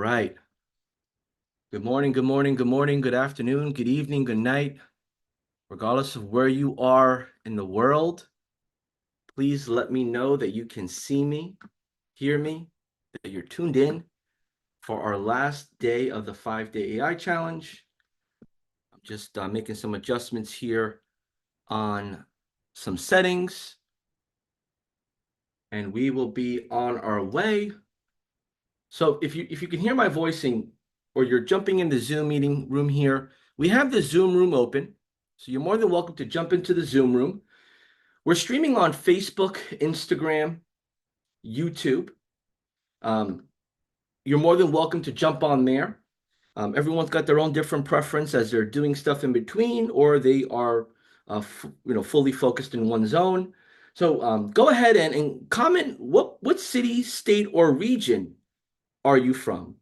right. Good morning, good morning, good morning, good afternoon, good evening, good night. Regardless of where you are in the world, please let me know that you can see me, hear me, that you're tuned in for our last day of the 5-day AI challenge. I'm just making some adjustments here on some settings, and we will be on our way. So if you can hear my voicing or you're jumping in the Zoom meeting room here, we have the Zoom room open. So you're more than welcome to jump into the Zoom room. We're streaming on Facebook, Instagram, YouTube. You're more than welcome to jump on there. Everyone's got their own different preference as they're doing stuff in between, or they are, fully focused in one zone. So go ahead and comment what city, state, or region are you from?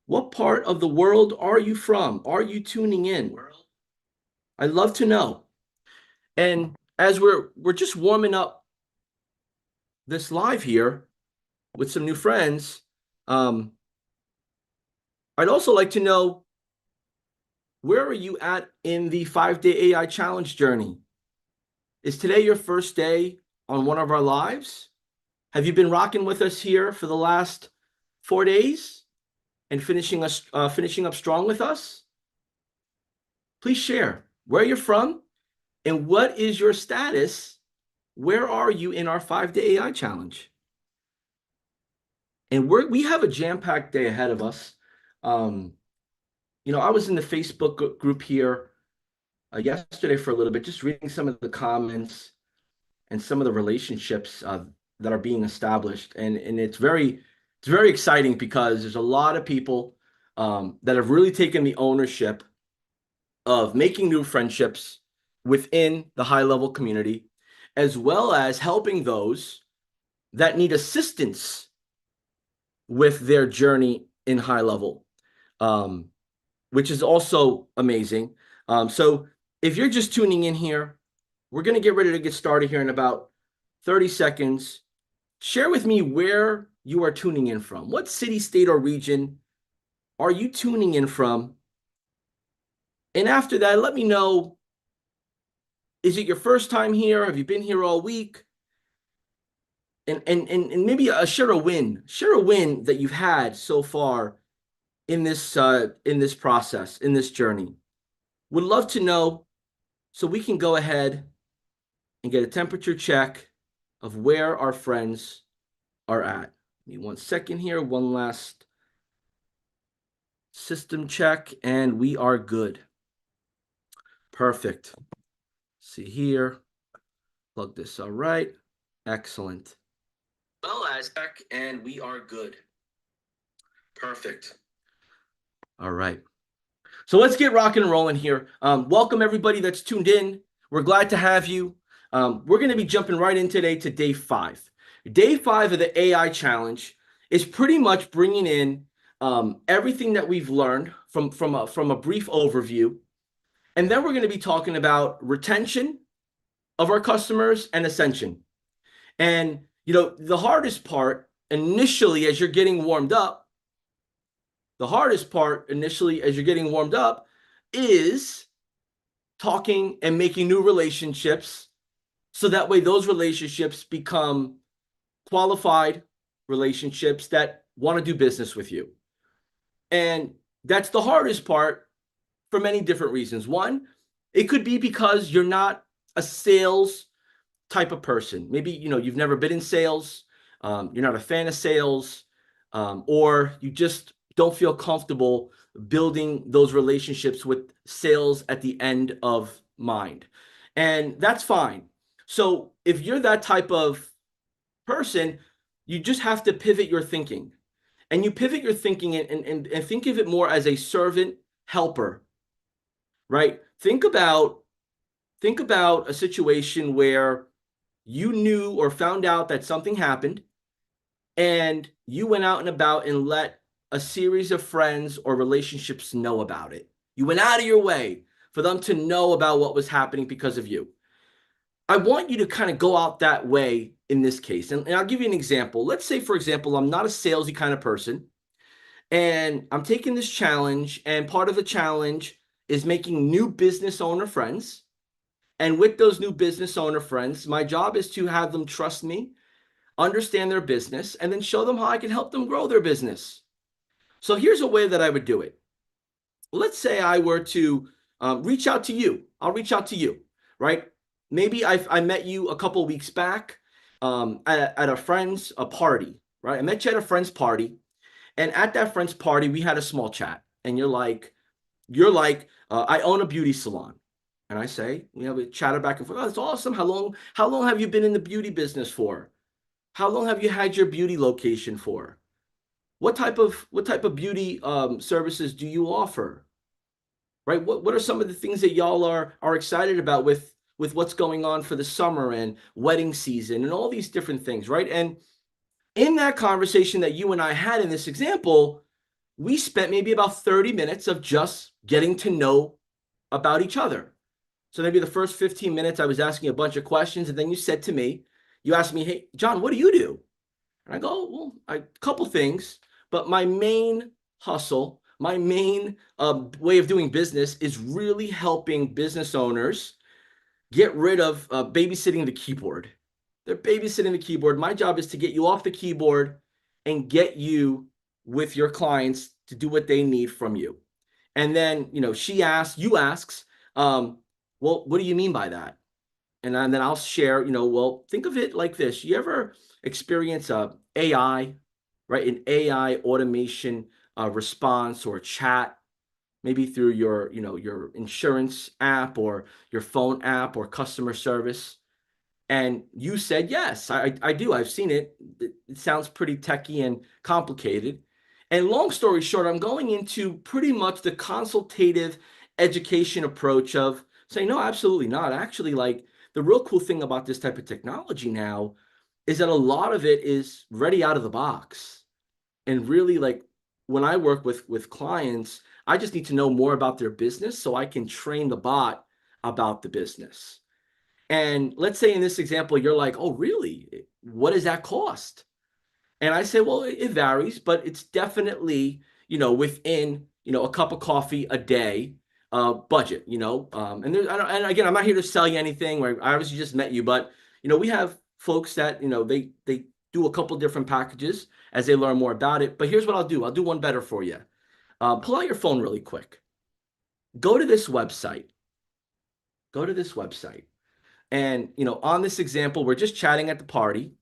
What part of the world are you from? Are you tuning in? I'd love to know. And as we're just warming up this live here with some new friends, I'd also like to know, where are you at in the 5-day AI challenge journey? Is today your first day on one of our lives? Have you been rocking with us here for the last 4 days and finishing up strong with us? Please share where you're from and what is your status. Where are you in our 5-day AI challenge? And we have a jam-packed day ahead of us. I was in the Facebook group here yesterday for a little bit, just reading some of the comments and some of the relationships that are being established. And it's very exciting because there's a lot of people that have really taken the ownership of making new friendships within the high level community, as well as helping those that need assistance with their journey in high level, which is also amazing. So if you're just tuning in here, we're going to get ready to get started here in about 30 seconds. Share with me where you are tuning in from. What city, state, or region are you tuning in from? And after that, let me know, is it your first time here? Have you been here all week? And maybe share a win that you've had so far in this process, in this journey. Would love to know, so we can go ahead and get a temperature check of where our friends are at. Give me 1 second here, one last system check, and we are good. Perfect. See here, plug this. All right, excellent. Well as check, and we are good. Perfect. All right. So let's get rocking and rolling here. Welcome everybody that's tuned in. We're glad to have you. We're going to be jumping right in today to day 5. Day 5 of the AI challenge is pretty much bringing in everything that we've learned from a brief overview. And then we're going to be talking about retention of our customers and ascension. And, the hardest part initially as you're getting warmed up, is talking and making new relationships, so that way those relationships become qualified relationships that want to do business with you. And that's the hardest part for many different reasons. One, it could be because you're not a sales type of person. Maybe, you've never been in sales, you're not a fan of sales, or you just don't feel comfortable building those relationships with sales at the end of mind. And that's fine. So if you're that type of person, you just have to pivot your thinking. And you pivot your thinking and think of it more as a servant helper, right? Think about a situation where you knew or found out that something happened, and you went out and about and let a series of friends or relationships know about it. You went out of your way for them to know about what was happening because of you. I want you to kind of go out that way in this case. And I'll give you an example. Let's say, for example, I'm not a salesy kind of person, And I'm taking this challenge, and part of the challenge is making new business owner friends. And with those new business owner friends, my job is to have them trust me, understand their business, and then show them how I can help them grow their business. So here's a way that I would do it. Let's say I were to reach out to you. I'll reach out to you, right? Maybe I met you a couple weeks back at a friend's a party, right? I met you at a friend's party, and at that friend's party, we had a small chat. And you're like, I own a beauty salon. And I say, we have a chatter back and forth. Oh, that's awesome. How long have you been in the beauty business for? How long have you had your beauty location for? What type of beauty services do you offer? Right? What are some of the things that y'all are excited about with what's going on for the summer and wedding season and all these different things, right? And in that conversation that you and I had in this example, we spent maybe about 30 minutes of just getting to know about each other. So maybe the first 15 minutes I was asking a bunch of questions, and then you said to me, you asked me, "Hey, John, what do you do?" And I go, "Well, a couple things, but my main hustle, my main way of doing business is really helping business owners get rid of babysitting the keyboard. They're babysitting the keyboard. My job is to get you off the keyboard and get you with your clients to do what they need from you." And then, you asks, well, what do you mean by that? And then I'll share, well, think of it like this. You ever experience a AI, right? An AI automation response or chat, maybe through your insurance app or your phone app or customer service. And you said, yes, I do. I've seen it. It sounds pretty techy and complicated. And long story short, I'm going into pretty much the consultative education approach of saying, no, absolutely not. Actually, like the real cool thing about this type of technology now is that a lot of it is ready out of the box. And really, like when I work with clients, I just need to know more about their business so I can train the bot about the business. And let's say in this example, you're like, oh, really? What does that cost? And I say, well, it varies, but it's definitely, within, a cup of coffee a day budget, and and again, I'm not here to sell you anything. Where I obviously just met you, but, we have folks that, they do a couple different packages as they learn more about it. But here's what I'll do. I'll do one better for you. Pull out your phone really quick. Go to this website. Go to this website. And, on this example, we're just chatting at the party.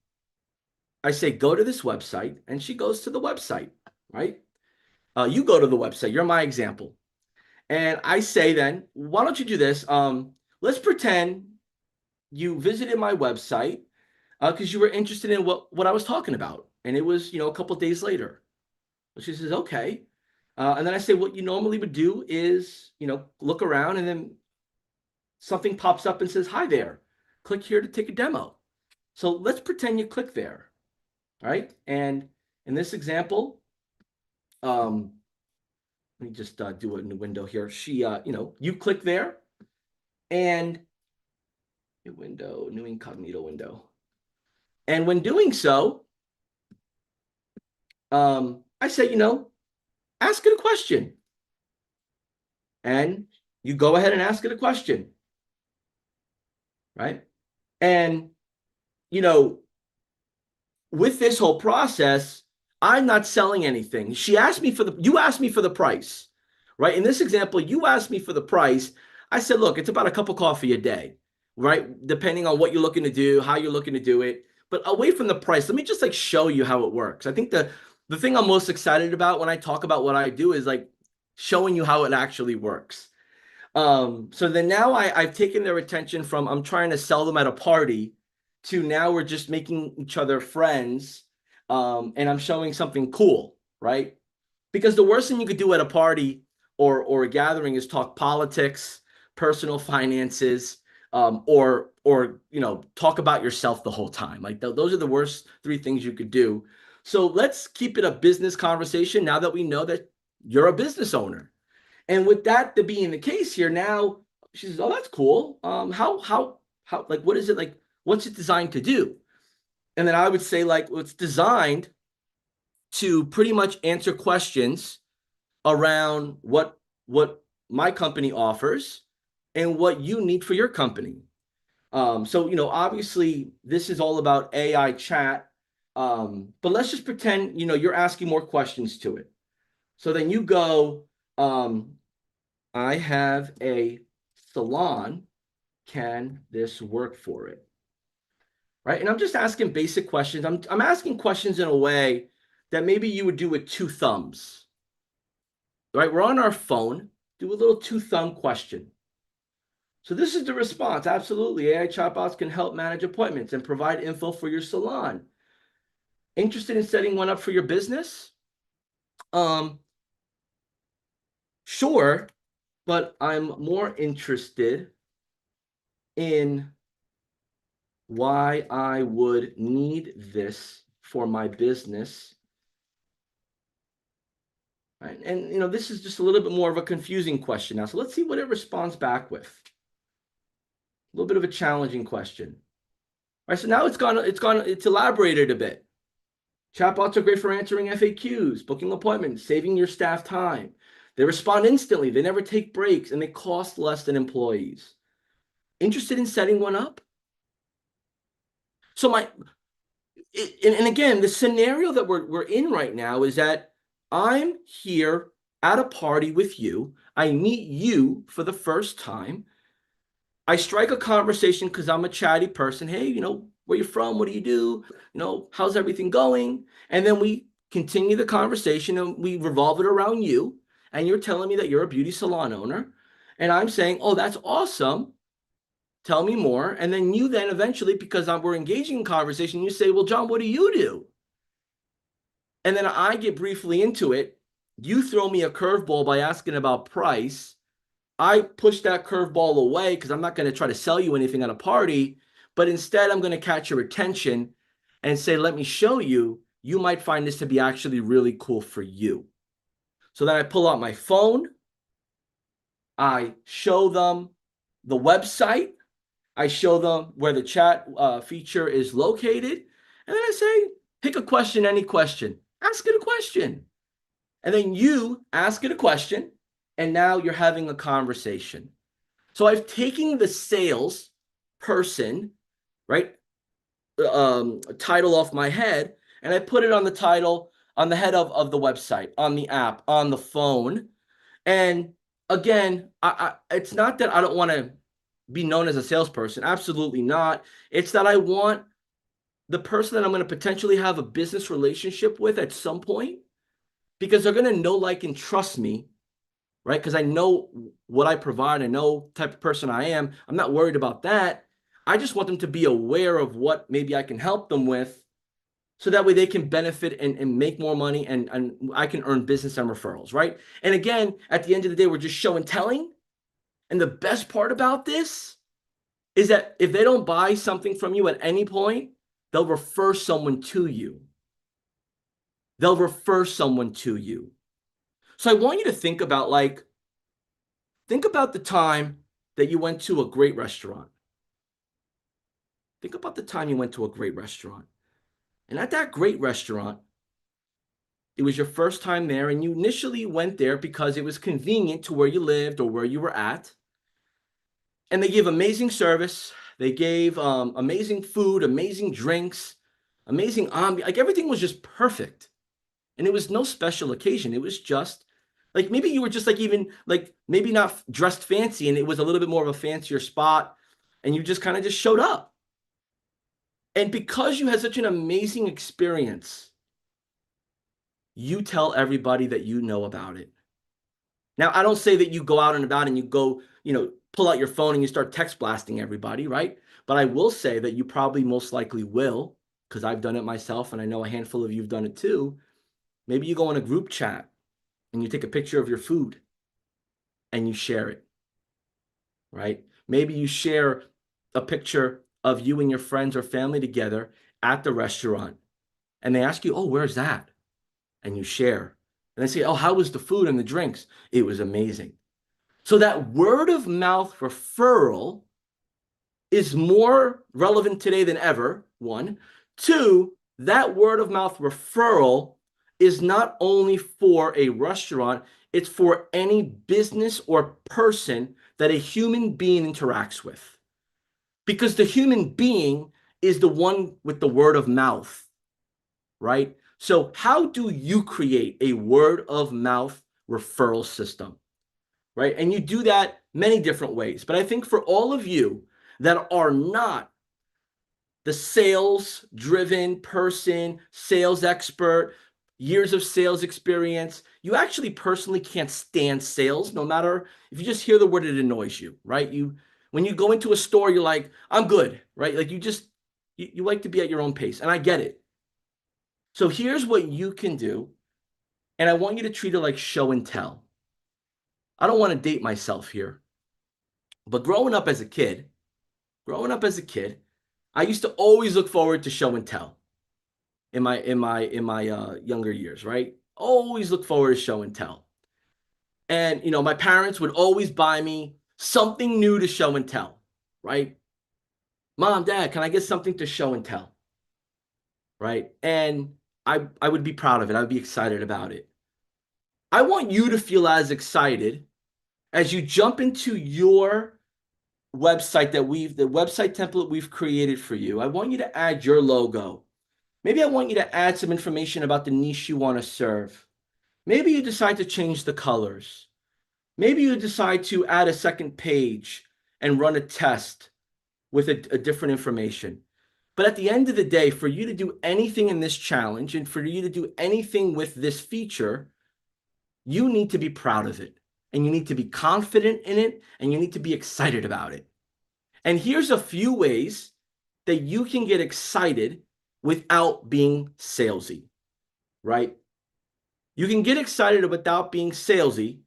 I say, go to this website, and she goes to the website, right? You go to the website. You're my example. And I say then, why don't you do this? Let's pretend you visited my website because you were interested in what I was talking about. And it was, a couple days later. She says, okay. And then I say, what you normally would do is, look around, and then something pops up and says, hi there. Click here to take a demo. So let's pretend you click there. Right? And in this example, let me just do a new window here. You click there, and new window, new incognito window. And when doing so, I say, ask it a question. And you go ahead and ask it a question. Right? And, with this whole process, I'm not selling anything. You asked me for the price, right? In this example, you asked me for the price. I said, look, it's about a cup of coffee a day, right? Depending on what you're looking to do, how you're looking to do it. But away from the price, let me just like show you how it works. I think the thing I'm most excited about when I talk about what I do is like showing you how it actually works. So then now I've taken their attention from I'm trying to sell them at a party to now we're just making each other friends, and I'm showing something cool, right? Because the worst thing you could do at a party or a gathering is talk politics, personal finances, or talk about yourself the whole time. Like those are the worst three things you could do. So let's keep it a business conversation now that we know that you're a business owner. And with that being the case here, now she says, "Oh, that's cool. How like what is it like? What's it designed to do?" And then I would say, like, well, it's designed to pretty much answer questions around what my company offers and what you need for your company. So, obviously this is all about AI chat. But let's just pretend, you're asking more questions to it. So then you go, I have a salon. Can this work for it? Right. And I'm just asking basic questions. I'm asking questions in a way that maybe you would do with two thumbs. Right. We're on our phone. Do a little two thumb question. So this is the response. Absolutely. AI chatbots can help manage appointments and provide info for your salon. Interested in setting one up for your business? Sure, but I'm more interested in why I would need this for my business. Right? And this is just a little bit more of a confusing question now. So let's see what it responds back with. A little bit of a challenging question. All right, so now it's elaborated a bit. Chatbots are great for answering FAQs, booking appointments, saving your staff time. They respond instantly, they never take breaks, and they cost less than employees. Interested in setting one up? So and again, the scenario that we're in right now is that I'm here at a party with you. I meet you for the first time. I strike a conversation because I'm a chatty person. Hey, where you from? What do you do? How's everything going? And then we continue the conversation and we revolve it around you. And you're telling me that you're a beauty salon owner. And I'm saying, oh, that's awesome. Tell me more. And then you then eventually, because we're engaging in conversation, you say, well, John, what do you do? And then I get briefly into it. You throw me a curveball by asking about price. I push that curveball away because I'm not going to try to sell you anything at a party, but instead I'm going to catch your attention and say, let me show you. You might find this to be actually really cool for you. So then I pull out my phone. I show them the website. I show them where the chat feature is located. And then I say, pick a question, any question. Ask it a question. And then you ask it a question. And now you're having a conversation. So I've taken the sales person, right, title off my head, and I put it on the title, on the head of the website, on the app, on the phone. And again, it's not that I don't want to be known as a salesperson. Absolutely not. It's that I want the person that I'm going to potentially have a business relationship with at some point, because they're going to know, like, and trust me, right? Because I know what I provide. I know the type of person I am. I'm not worried about that. I just want them to be aware of what maybe I can help them with, so that way they can benefit and make more money, and I can earn business and referrals, right? And again, at the end of the day, we're just show and telling. And the best part about this is that if they don't buy something from you at any point, they'll refer someone to you. They'll refer someone to you. So I want you to think about the time that you went to a great restaurant. Think about the time you went to a great restaurant. And at that great restaurant, it was your first time there, and you initially went there because it was convenient to where you lived or where you were at. And they gave amazing service. They gave amazing food, amazing drinks, amazing ambiance. Like, everything was just perfect. And it was no special occasion. It was just like, maybe you were just like, even like, maybe not dressed fancy, and it was a little bit more of a fancier spot, and you just kind of just showed up. And because you had such an amazing experience, you tell everybody that you know about it. Now, I don't say that you go out and about and you go, pull out your phone and you start text blasting everybody, right? But I will say that you probably most likely will, because I've done it myself, and I know a handful of you have done it too. Maybe you go in a group chat and you take a picture of your food and you share it, right? Maybe you share a picture of you and your friends or family together at the restaurant, and they ask you, oh, where's that? And you share. And they say, oh, how was the food and the drinks? It was amazing. So that word of mouth referral is more relevant today than ever, one. Two, that word of mouth referral is not only for a restaurant, it's for any business or person that a human being interacts with. Because the human being is the one with the word of mouth, right? So, how do you create a word of mouth referral system, right? And you do that many different ways. But I think for all of you that are not the sales driven person, sales expert, years of sales experience, you actually personally can't stand sales. No matter if you just hear the word, it annoys you, right? When you go into a store, you're like, I'm good, right? Like you like to be at your own pace, and I get it. So here's what you can do, and I want you to treat it like show and tell. I don't want to date myself here, but growing up as a kid, I used to always look forward to show and tell in my younger years, right? Always look forward to show and tell. And my parents would always buy me something new to show and tell, right? Mom, Dad, can I get something to show and tell? Right? And I would be proud of it. I would be excited about it. I want you to feel as excited as you jump into your website the website template we've created for you. I want you to add your logo. Maybe I want you to add some information about the niche you want to serve. Maybe you decide to change the colors. Maybe you decide to add a second page and run a test with a different information. But at the end of the day, for you to do anything in this challenge and for you to do anything with this feature, you need to be proud of it. And you need to be confident in it. And you need to be excited about it. And here's a few ways that you can get excited without being salesy, right? You can get excited without being salesy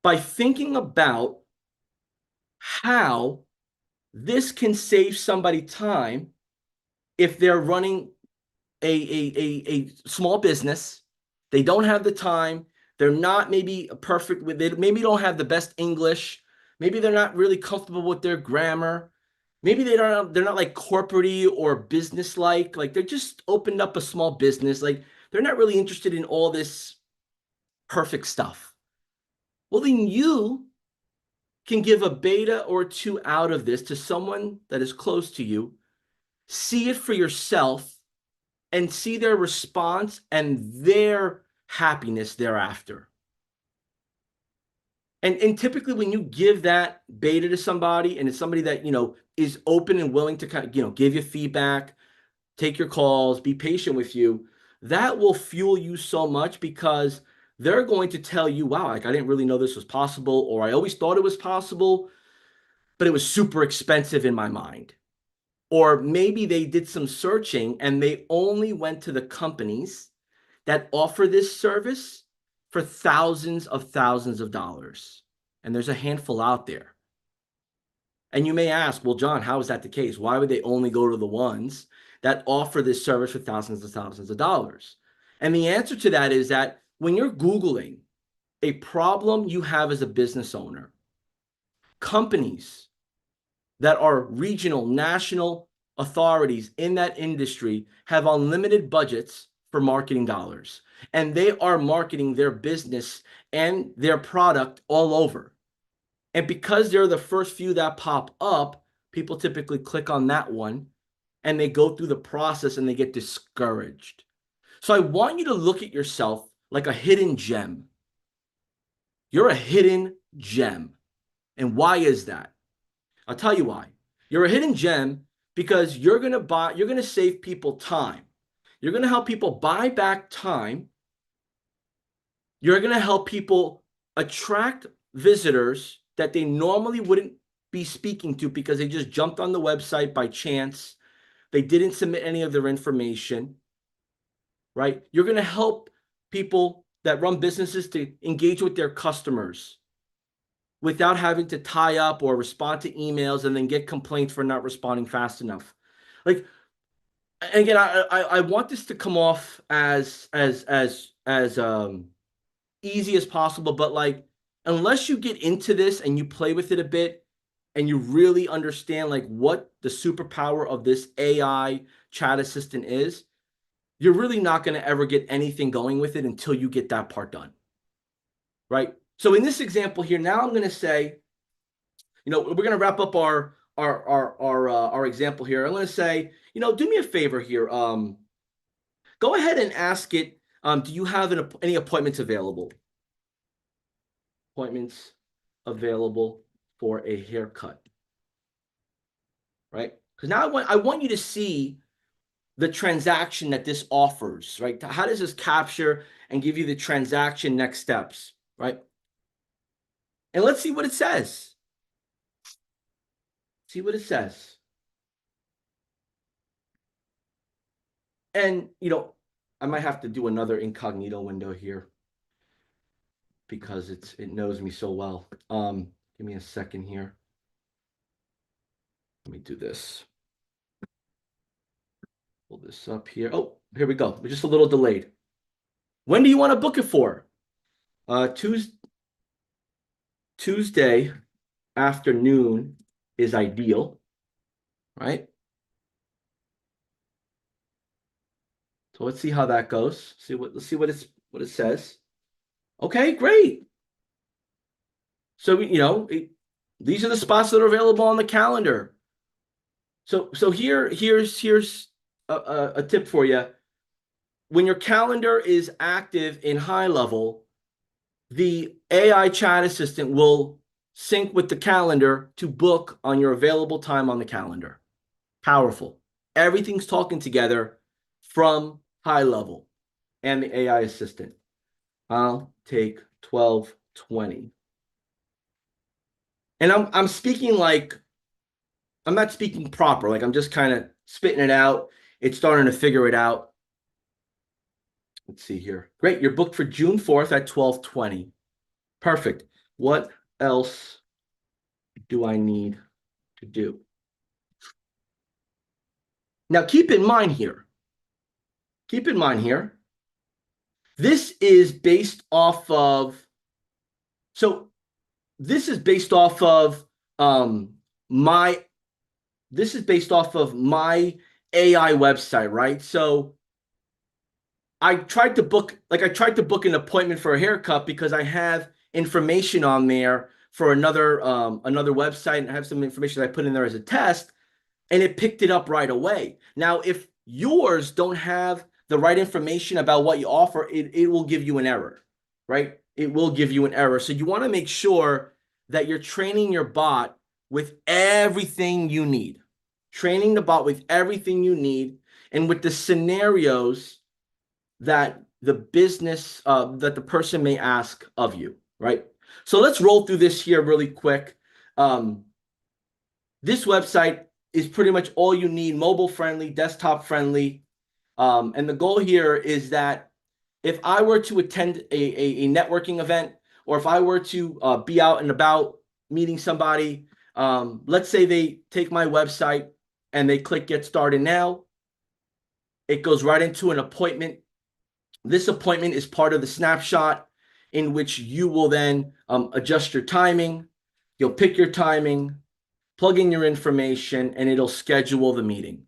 by thinking about how this can save somebody time if they're running a small business. They don't have the time. They're not maybe perfect with it. Maybe don't have the best English. Maybe they're not really comfortable with their grammar. Maybe they're not like corporate-y or business-like. Like they're just opened up a small business. Like they're not really interested in all this perfect stuff. Well, then you can give a beta or two out of this to someone that is close to you, see it for yourself, and see their response and their happiness thereafter. And typically when you give that beta to somebody and it's somebody that, is open and willing to kind of, give you feedback, take your calls, be patient with you, that will fuel you so much because they're going to tell you, wow, like I didn't really know this was possible, or I always thought it was possible, but it was super expensive in my mind. Or maybe they did some searching and they only went to the companies that offer this service for thousands of dollars. And there's a handful out there. And you may ask, well, John, how is that the case? Why would they only go to the ones that offer this service for thousands of dollars? And the answer to that is that when you're Googling a problem you have as a business owner, companies that are regional, national authorities in that industry have unlimited budgets for marketing dollars. And they are marketing their business and their product all over. And because they're the first few that pop up, people typically click on that one and they go through the process and they get discouraged. So I want you to look at yourself like a hidden gem. You're a hidden gem. And why is that? I'll tell you why. You're a hidden gem because you're going to save people time. You're going to help people buy back time. You're going to help people attract visitors that they normally wouldn't be speaking to because they just jumped on the website by chance. They didn't submit any of their information, right? You're going to help people that run businesses to engage with their customers without having to tie up or respond to emails and then get complaints for not responding fast enough. Like, again, I want this to come off as easy as possible, but like, unless you get into this and you play with it a bit and you really understand like what the superpower of this AI chat assistant is, you're really not going to ever get anything going with it until you get that part done, right? So in this example here, now I'm going to say, we're going to wrap up our example here. I'm going to say, do me a favor here. Go ahead and ask it, do you have any appointments available? Appointments available for a haircut, right? Because now I want you to see the transaction that this offers, right? How does this capture and give you the transaction next steps, right? And let's see what it says. See what it says. And, I might have to do another incognito window here because it knows me so well. Give me a second here. Let me do this. Pull this up here. Oh, here we go. We're just a little delayed. When do you want to book it for? Tuesday afternoon is ideal, right? So let's see how that goes. Let's see what it says. Okay, great. So these are the spots that are available on the calendar. So here's a tip for you. When your calendar is active in high level, the AI chat assistant will sync with the calendar to book on your available time on the calendar. Powerful. Everything's talking together from high level and the AI assistant. I'll take 12:20. And I'm speaking like I'm not speaking proper, like I'm just kind of spitting it out. It's starting to figure it out. Let's see here. Great, you're booked for June 4th at 12:20. Perfect. What else do I need to do? Now keep in mind here. This is based off of my AI website, right? So I tried to book an appointment for a haircut because I have information on there for another website, and I have some information that I put in there as a test, and it picked it up right away. Now, if yours don't have the right information about what you offer, it will give you an error, right? It will give you an error. So you want to make sure that you're training your bot with everything you need. Training the bot with everything you need and with the scenarios that the person may ask of you, right? So let's roll through this here really quick. This website is pretty much all you need, mobile friendly, desktop friendly. And the goal here is that if I were to attend a networking event, or if I were to be out and about meeting somebody, let's say they take my website and they click Get Started Now, it goes right into an appointment. This appointment is part of the snapshot in which you will then adjust your timing. You'll pick your timing, plug in your information, and it'll schedule the meeting,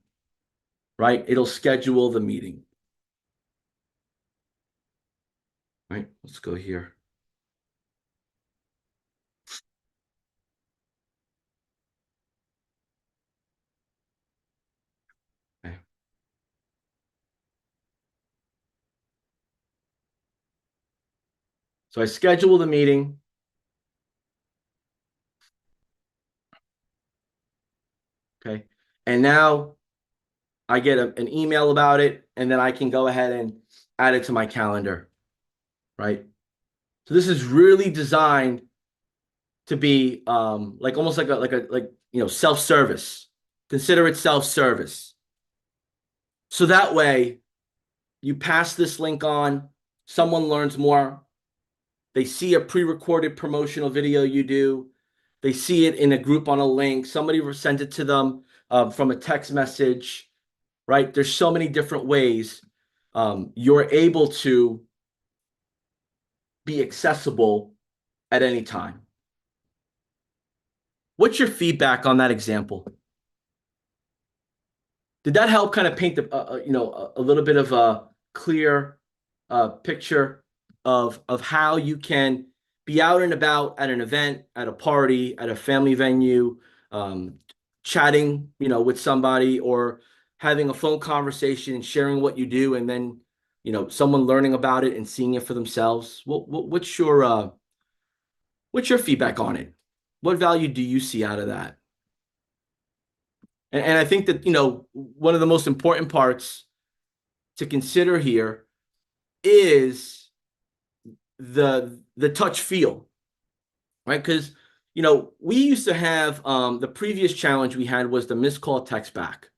right? It'll schedule the meeting. Right, let's go here. Okay. So I schedule the meeting. Okay. And now I get an email about it, and then I can go ahead and add it to my calendar, right? So this is really designed to be like almost like self-service. Consider it self-service. So that way you pass this link on, someone learns more, they see a pre-recorded promotional video you do, they see it in a group on a link, somebody sent it to them from a text message, right? There's so many different ways you're able to be accessible at any time. What's your feedback on that example? Did that help kind of paint a little bit of a clear picture of how you can be out and about at an event, at a party, at a family venue, um, chatting, with somebody, or having a phone conversation and sharing what you do, and then, someone learning about it and seeing it for themselves? What's your feedback on it? What value do you see out of that? And I think that, one of the most important parts to consider here is the touch feel, right? Because, we used to have the previous challenge we had was the missed call text back.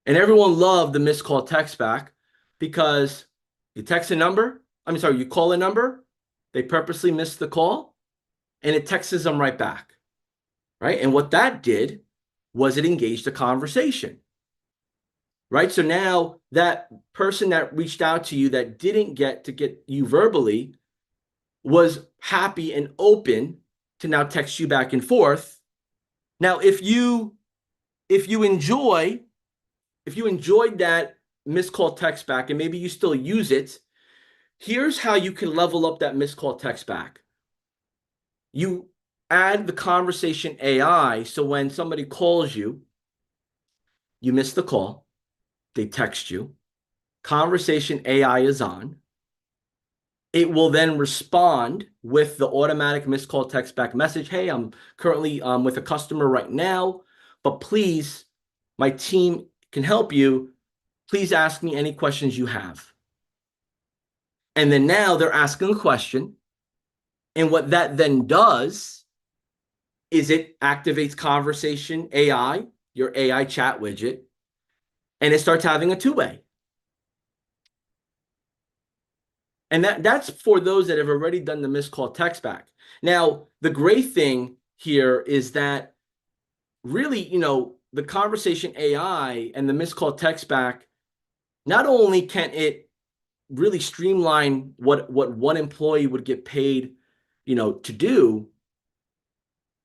And everyone loved the missed call text back because you text a number, you call a number, they purposely missed the call, and it texts them right back, right? And what that did was it engaged a conversation, right? So now that person that reached out to you that didn't get to get you verbally was happy and open to now text you back and forth. Now, if you enjoyed that missed call text back and maybe you still use it, here's how you can level up that missed call text back. You add the conversation AI, so when somebody calls you, you miss the call, they text you, conversation AI is on. It will then respond with the automatic missed call text back message. Hey, I'm currently with a customer right now, but please, my team can help you. Please ask me any questions you have. And then now they're asking a question. And what that then does is it activates conversation AI, your AI chat widget, and it starts having a two-way. And that's for those that have already done the missed call text back. Now, the great thing here is that really, the conversation AI and the missed call text back, not only can it really streamline what one employee would get paid, to do.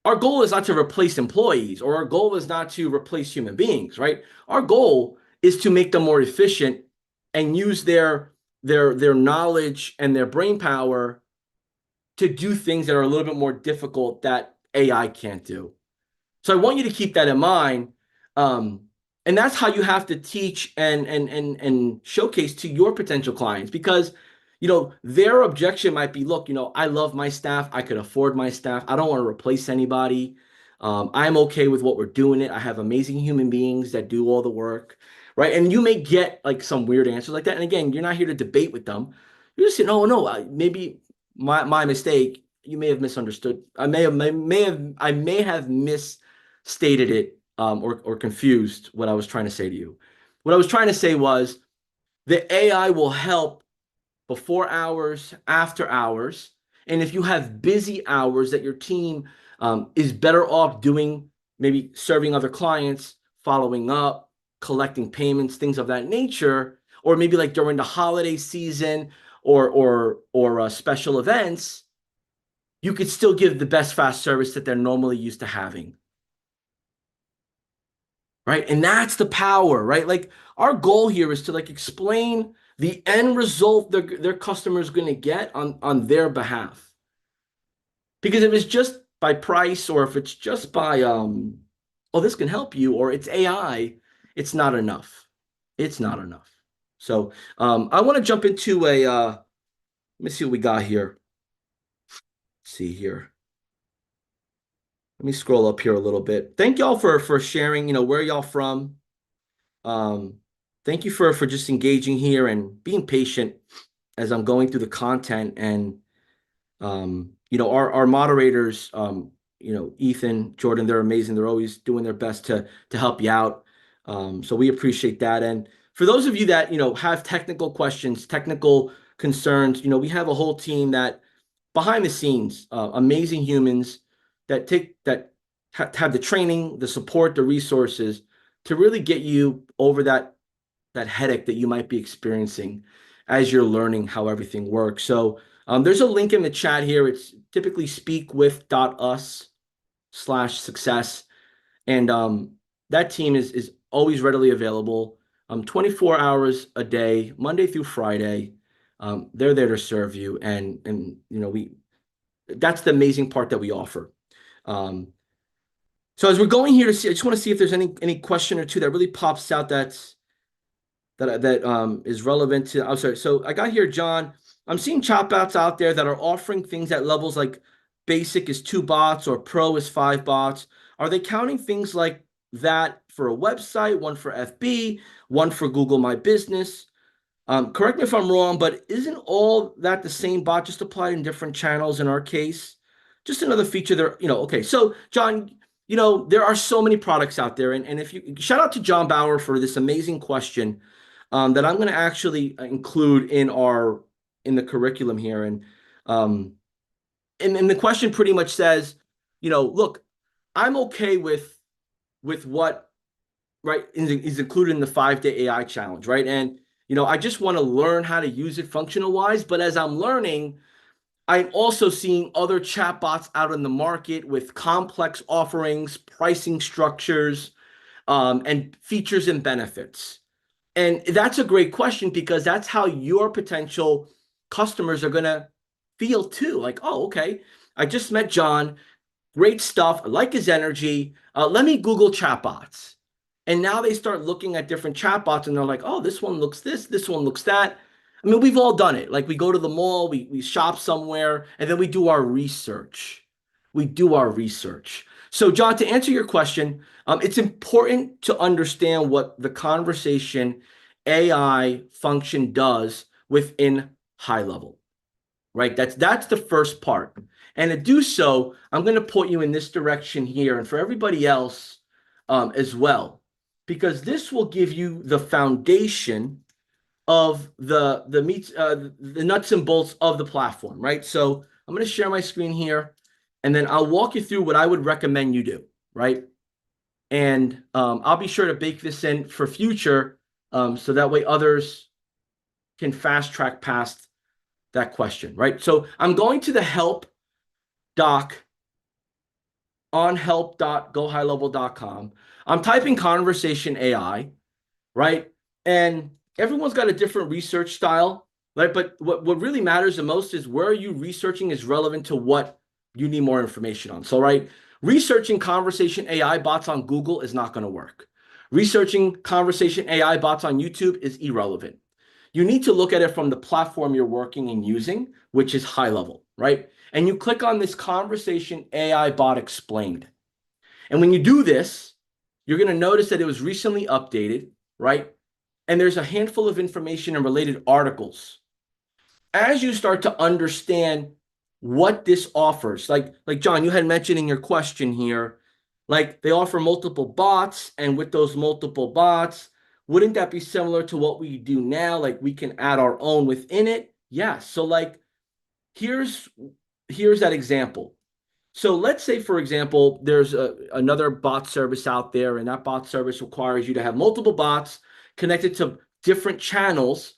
Our goal is not to replace employees, or our goal is not to replace human beings, right? Our goal is to make them more efficient and use their knowledge and their brain power to do things that are a little bit more difficult that AI can't do. So I want you to keep that in mind. And that's how you have to teach and showcase to your potential clients, because their objection might be, look, I love my staff, I could afford my staff, I don't want to replace anybody. I'm okay with what we're doing it. I have amazing human beings that do all the work, right? And you may get like some weird answers like that. And again, you're not here to debate with them. You're just saying, oh no, maybe my mistake. You may have misunderstood. I may have misstated it, or confused what I was trying to say to you. What I was trying to say was the AI will help before hours, after hours. And if you have busy hours that your team is better off doing, maybe serving other clients, following up, collecting payments, things of that nature, or maybe like during the holiday season or special events, you could still give the best fast service that they're normally used to having. Right? And that's the power, right? Like our goal here is to like explain the end result their customer is going to get on their behalf. Because if it's just by price, or if it's just by oh, this can help you, or it's AI, it's not enough. It's not enough. So I want to jump into let me see what we got here. Let's see here. Let me scroll up here a little bit. Thank y'all for sharing, where y'all from. Thank you for just engaging here and being patient as I'm going through the content. And our moderators, Ethan, Jordan, they're amazing. They're always doing their best to help you out. So we appreciate that. And for those of you that have technical questions, technical concerns, we have a whole team that behind the scenes, amazing humans that have the training, the support, the resources to really get you over that headache that you might be experiencing as you're learning how everything works. So there's a link in the chat here. It's typically speakwith.us/success. And that team is always readily available. 24 hours a day, Monday through Friday. They're there to serve you, and that's the amazing part that we offer. So as we're going here to see, I just want to see if there's any question or two that really pops out that is relevant to. I'm sorry. So I got here, John. I'm seeing chatbots out there that are offering things at levels like basic is 2 bots or pro is 5 bots. Are they counting things like that for a website, one for FB, one for Google My Business? Correct me if I'm wrong, but isn't all that the same bot, just applied in different channels in our case? Just another feature there, okay. So John, there are so many products out there. And if you shout out to John Bauer for this amazing question that I'm going to actually include in the curriculum here. And the question pretty much says, look, I'm okay with what, right, is included in the 5-day AI challenge, right? And I just want to learn how to use it functional wise. But as I'm learning, I'm also seeing other chatbots out in the market with complex offerings, pricing structures, and features and benefits. And that's a great question because that's how your potential customers are going to feel too. Like, oh, okay, I just met John. Great stuff. I like his energy. Let me Google chatbots. And now they start looking at different chatbots and they're like, oh, this one looks this one looks that. I mean, we've all done it. Like we go to the mall, we shop somewhere, and then we do our research. We do our research. So John, to answer your question, it's important to understand what the conversation AI function does within high level, right? That's the first part. And to do so, I'm going to point you in this direction here and for everybody else as well, because this will give you the foundation of the nuts and bolts of the platform, right? So I'm going to share my screen here, and then I'll walk you through what I would recommend you do, right? And I'll be sure to bake this in for future, so that way others can fast track past that question, right? So I'm going to the help doc on help.gohighlevel.com. I'm typing conversation AI, right? And everyone's got a different research style, right? But what really matters the most is where you researching is relevant to what you need more information on. So, right, researching conversation AI bots on Google is not going to work. Researching conversation AI bots on YouTube is irrelevant. You need to look at it from the platform you're working and using, which is high level, right? And you click on this conversation AI bot explained. And when you do this, you're going to notice that it was recently updated, right? And there's a handful of information and related articles. As you start to understand what this offers, like John, you had mentioned in your question here, like they offer multiple bots, and with those multiple bots, wouldn't that be similar to what we do now? Like we can add our own within it? Yes. So like, here's that example. So let's say, for example, there's another bot service out there, and that bot service requires you to have multiple bots connected to different channels.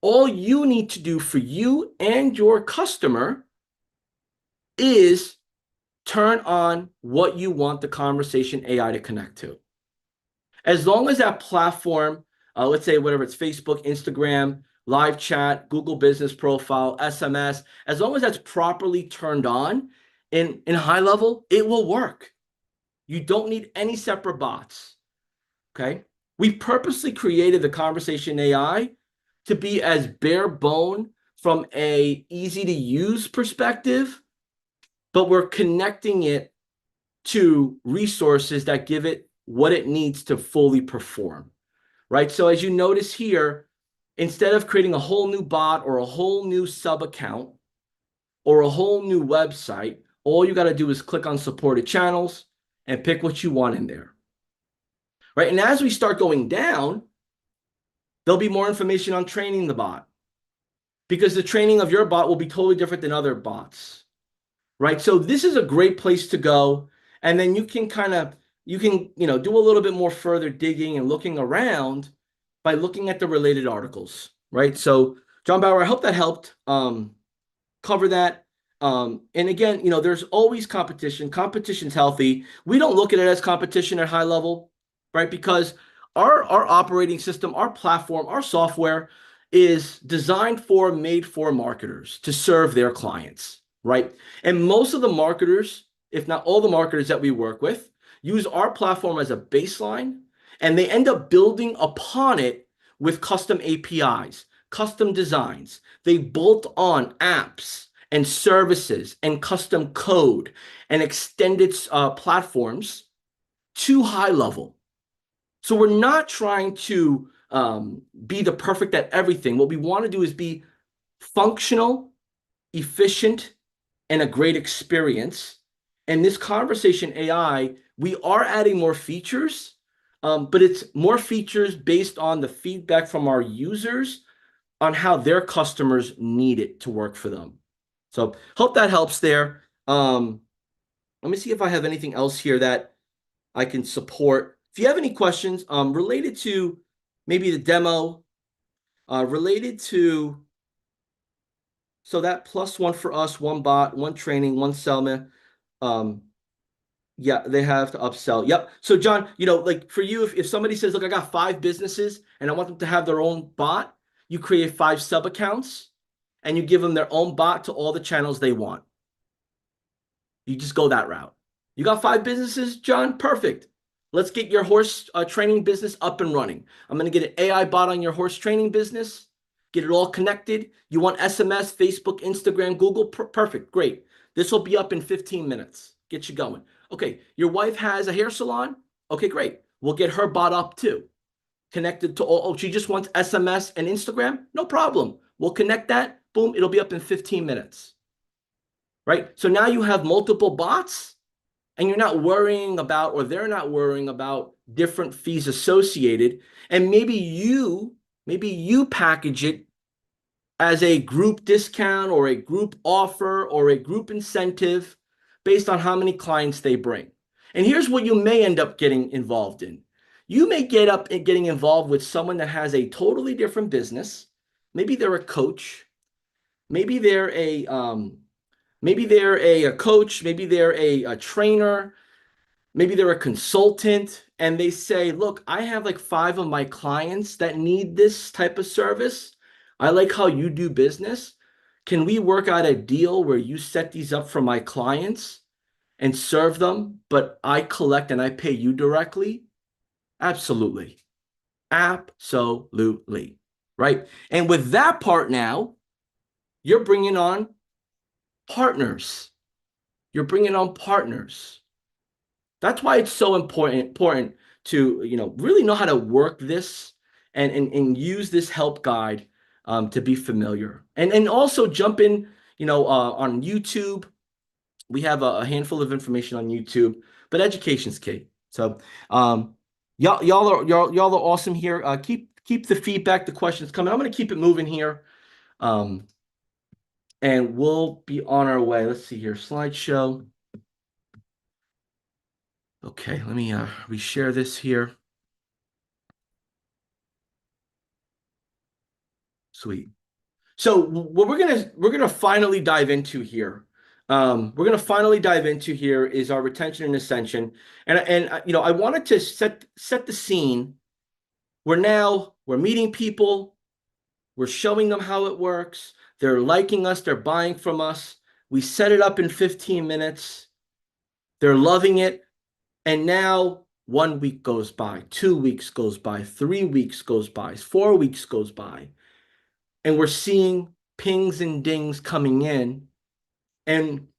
All you need to do for you and your customer is turn on what you want the conversation AI to connect to. As long as that platform, let's say whatever it's Facebook, Instagram, live chat, Google Business Profile, SMS, as long as that's properly turned on in high level, it will work. You don't need any separate bots, okay? We purposely created the conversation AI to be as bare bone from a easy to use perspective, but we're connecting it to resources that give it what it needs to fully perform, right? So as you notice here, instead of creating a whole new bot or a whole new sub account or a whole new website, all you got to do is click on supported channels and pick what you want in there, right? And as we start going down, there'll be more information on training the bot, because the training of your bot will be totally different than other bots, right? So this is a great place to go. And then you can do a little bit more further digging and looking around by looking at the related articles, right? So John Bauer, I hope that helped cover that. And again, there's always competition. Competition's healthy. We don't look at it as competition at high level, right? Because our operating system, our platform, our software is designed for, made for marketers to serve their clients, right? And most of the marketers, if not all the marketers that we work with, use our platform as a baseline, and they end up building upon it with custom APIs, custom designs. They bolt on apps and services and custom code and extended platforms to high level. So we're not trying to be the perfect at everything. What we want to do is be functional, efficient, and a great experience. And this conversation AI, we are adding more features, but it's more features based on the feedback from our users on how their customers need it to work for them. So hope that helps there. Let me see if I have anything else here that I can support. If you have any questions related to maybe the demo, related to, so that +1 for us, 1 bot, 1 training, 1 Selma. Yeah, they have to upsell. Yep. So John, like for you, if somebody says, look, I got 5 businesses and I want them to have their own bot, you create 5 sub accounts and you give them their own bot to all the channels they want. You just go that route. You got 5 businesses, John? Perfect. Let's get your horse training business up and running. I'm going to get an AI bot on your horse training business, get it all connected. You want SMS, Facebook, Instagram, Google? Perfect. Great. This will be up in 15 minutes. Get you going. Okay. Your wife has a hair salon? Okay, great. We'll get her bot up too. Connected to all. Oh, she just wants SMS and Instagram? No problem. We'll connect that. Boom. It'll be up in 15 minutes. Right? So now you have multiple bots and you're not worrying about, or they're not worrying about different fees associated. And maybe you package it as a group discount or a group offer or a group incentive based on how many clients they bring. And here's what you may end up getting involved in. You may getting involved with someone that has a totally different business. Maybe they're a coach. Maybe they're a coach, maybe they're a trainer, maybe they're a consultant, and they say, look, I have like 5 of my clients that need this type of service. I like how you do business. Can we work out a deal where you set these up for my clients and serve them, but I collect and I pay you directly? Absolutely. Absolutely. Right? And with that part now, you're bringing on partners. You're bringing on partners. That's why it's so important to really know how to work this and use this help guide to be familiar. And also jump in on YouTube. We have a handful of information on YouTube, but education's key. So y'all are awesome here. Keep the feedback, the questions coming. I'm going to keep it moving here. And we'll be on our way. Let's see here. Slideshow. Okay, let me reshare this here. Sweet. So what we're gonna finally dive into here. Is our retention and ascension. And I wanted to set the scene. We're meeting people, we're showing them how it works. They're liking us, they're buying from us. We set it up in 15 minutes. They're loving it. And now 1 week goes by, 2 weeks goes by, 3 weeks goes by, 4 weeks goes by. And we're seeing pings and dings coming in. And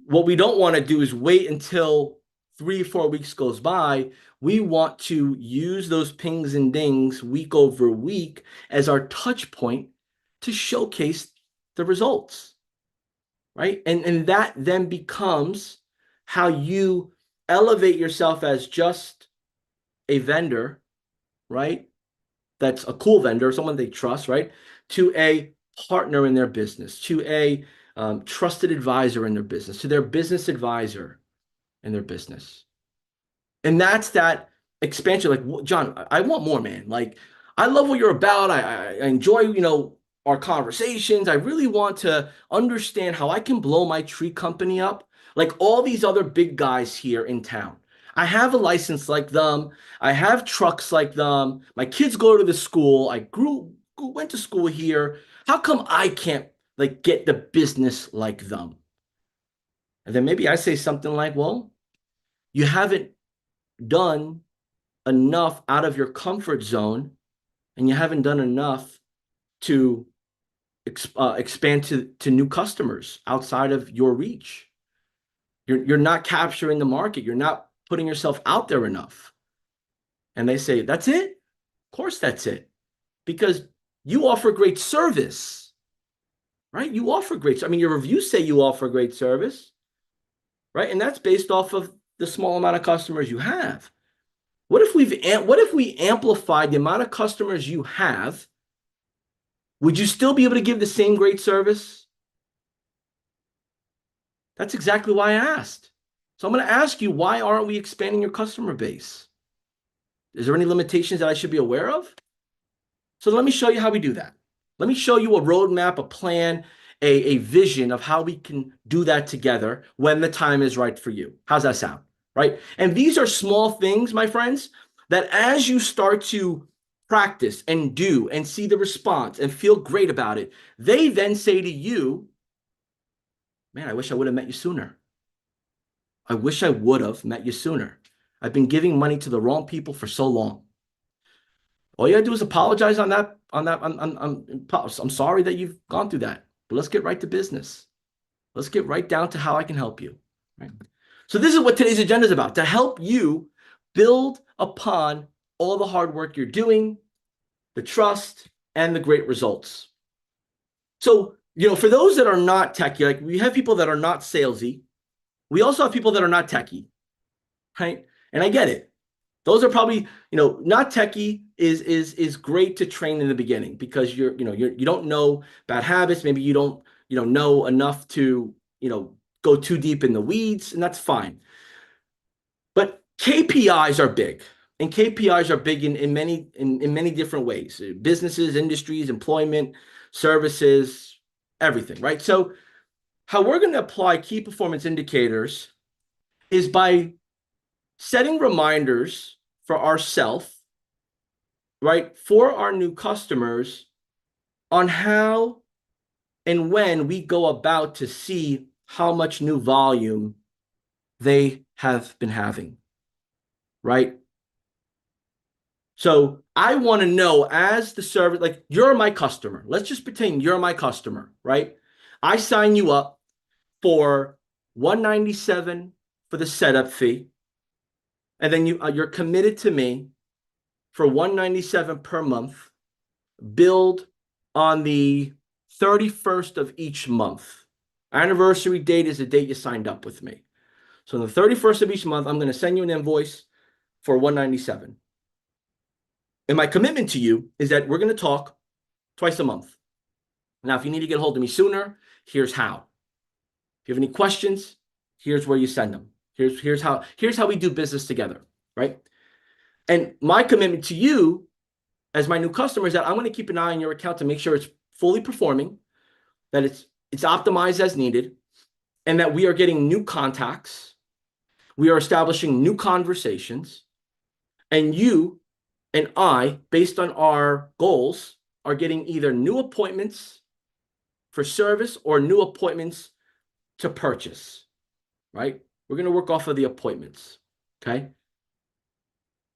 what we don't want to do is wait until 3 or 4 weeks goes by. We want to use those pings and dings week over week as our touch point to showcase the results, right? And that then becomes how you elevate yourself as just a vendor, right? That's a cool vendor, someone they trust, right? To a partner in their business, to a trusted advisor in their business, to their business advisor in their business. And that's that expansion. Like, John, I want more, man. Like, I love what you're about. I enjoy, our conversations. I really want to understand how I can blow my tree company up like all these other big guys here in town. I have a license like them. I have trucks like them. My kids go to the school. Went to school here. How come I can't like get the business like them? And then maybe I say something like, well, you haven't done enough out of your comfort zone, and you haven't done enough to expand to new customers outside of your reach. You're not capturing the market. You're not putting yourself out there enough. And they say, that's it? Of course that's it. Because you offer great service, right? You offer great, I mean, your reviews say you offer great service, right? And that's based off of the small amount of customers you have. What if we amplified the amount of customers you have? Would you still be able to give the same great service? That's exactly why I asked. So I'm going to ask you, why aren't we expanding your customer base? Is there any limitations that I should be aware of? So let me show you how we do that. Let me show you a roadmap, a plan, a vision of how we can do that together when the time is right for you. How's that sound? Right? And these are small things, my friends, that as you start to practice and do and see the response and feel great about it, they then say to you, man, I wish I would have met you sooner. I wish I would have met you sooner. I've been giving money to the wrong people for so long. All you gotta do is apologize on that. I'm sorry that you've gone through that, but let's get right to business. Let's get right down to how I can help you. Right? So this is what today's agenda is about, to help you build upon all the hard work you're doing, the trust, and the great results. So, for those that are not techie, like we have people that are not salesy. We also have people that are not techie, right? And I get it. Those are probably, not techie is great to train in the beginning because you don't know bad habits. Maybe you don't, know enough to, go too deep in the weeds, and that's fine. But KPIs are big, and KPIs are big in many different ways: businesses, industries, employment, services, everything, right? So how we're going to apply key performance indicators is by setting reminders for ourselves, right, for our new customers on how and when we go about to see how much new volume they have been having, right? So I want to know, as the service, like you're my customer. Let's just pretend you're my customer, right? I sign you up for $197 for the setup fee, and then you're committed to me for $197 per month, billed on the 31st of each month. Anniversary date is the date you signed up with me. So on the 31st of each month, I'm going to send you an invoice for $197. And my commitment to you is that we're going to talk twice a month. Now, if you need to get a hold of me sooner, here's how. If you have any questions, here's where you send them. Here's how we do business together, right? And my commitment to you as my new customer is that I'm going to keep an eye on your account to make sure it's fully performing, that it's optimized as needed, and that we are getting new contacts, we are establishing new conversations, and you and I, based on our goals, are getting either new appointments for service or new appointments to purchase, right? We're going to work off of the appointments, okay?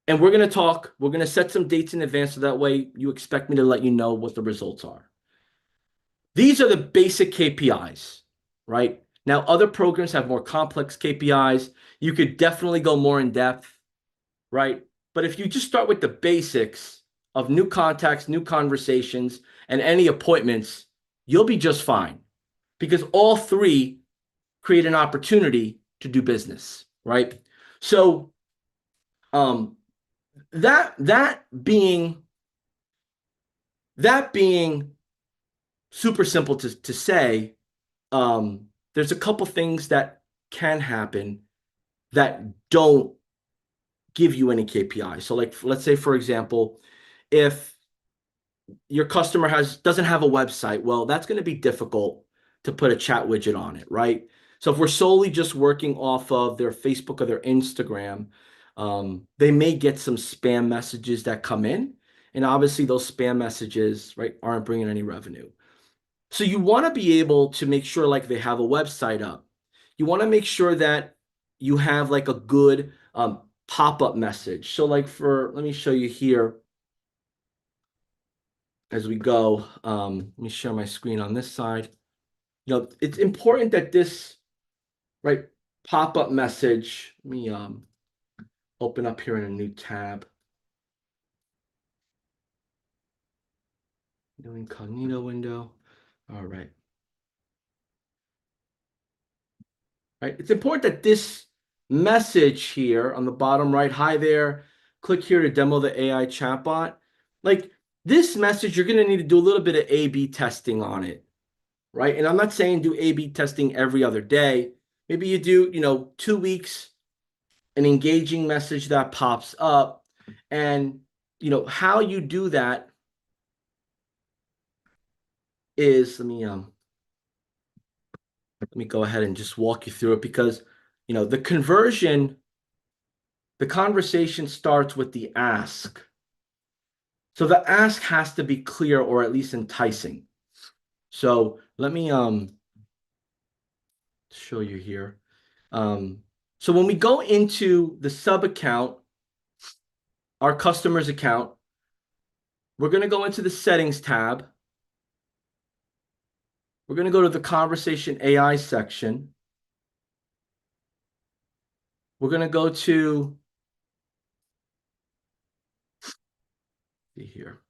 And we're going to set some dates in advance so that way you expect me to let you know what the results are. These are the basic KPIs, right? Now, other programs have more complex KPIs. You could definitely go more in depth, right? But if you just start with the basics of new contacts, new conversations, and any appointments, you'll be just fine, because all three create an opportunity to do business, right? So that being super simple to say, there's a couple things that can happen that don't give you any KPI. So like, let's say, for example, if your customer doesn't have a website, well, that's going to be difficult to put a chat widget on it, right? So if we're solely just working off of their Facebook or their Instagram, they may get some spam messages that come in. And obviously those spam messages, right, aren't bringing any revenue. So you want to be able to make sure like they have a website up. You want to make sure that you have like a good pop-up message. So like let me show you here as we go. Let me share my screen on this side. You know, it's important that this, right, pop-up message, let me open up here in a new tab. New incognito window. All right. Right? It's important that this message here on the bottom right, hi there, click here to demo the AI chatbot. Like this message, you're going to need to do a little bit of A/B testing on it, right? And I'm not saying do A/B testing every other day. Maybe you do, 2 weeks, an engaging message that pops up. And, how you do that is, let me go ahead and just walk you through it because, the conversion, the conversation starts with the ask. So the ask has to be clear or at least enticing. So let me show you here. So when we go into the sub account, our customer's account, we're going to go into the settings tab. We're going to go to the conversation AI section. We're going to go to here.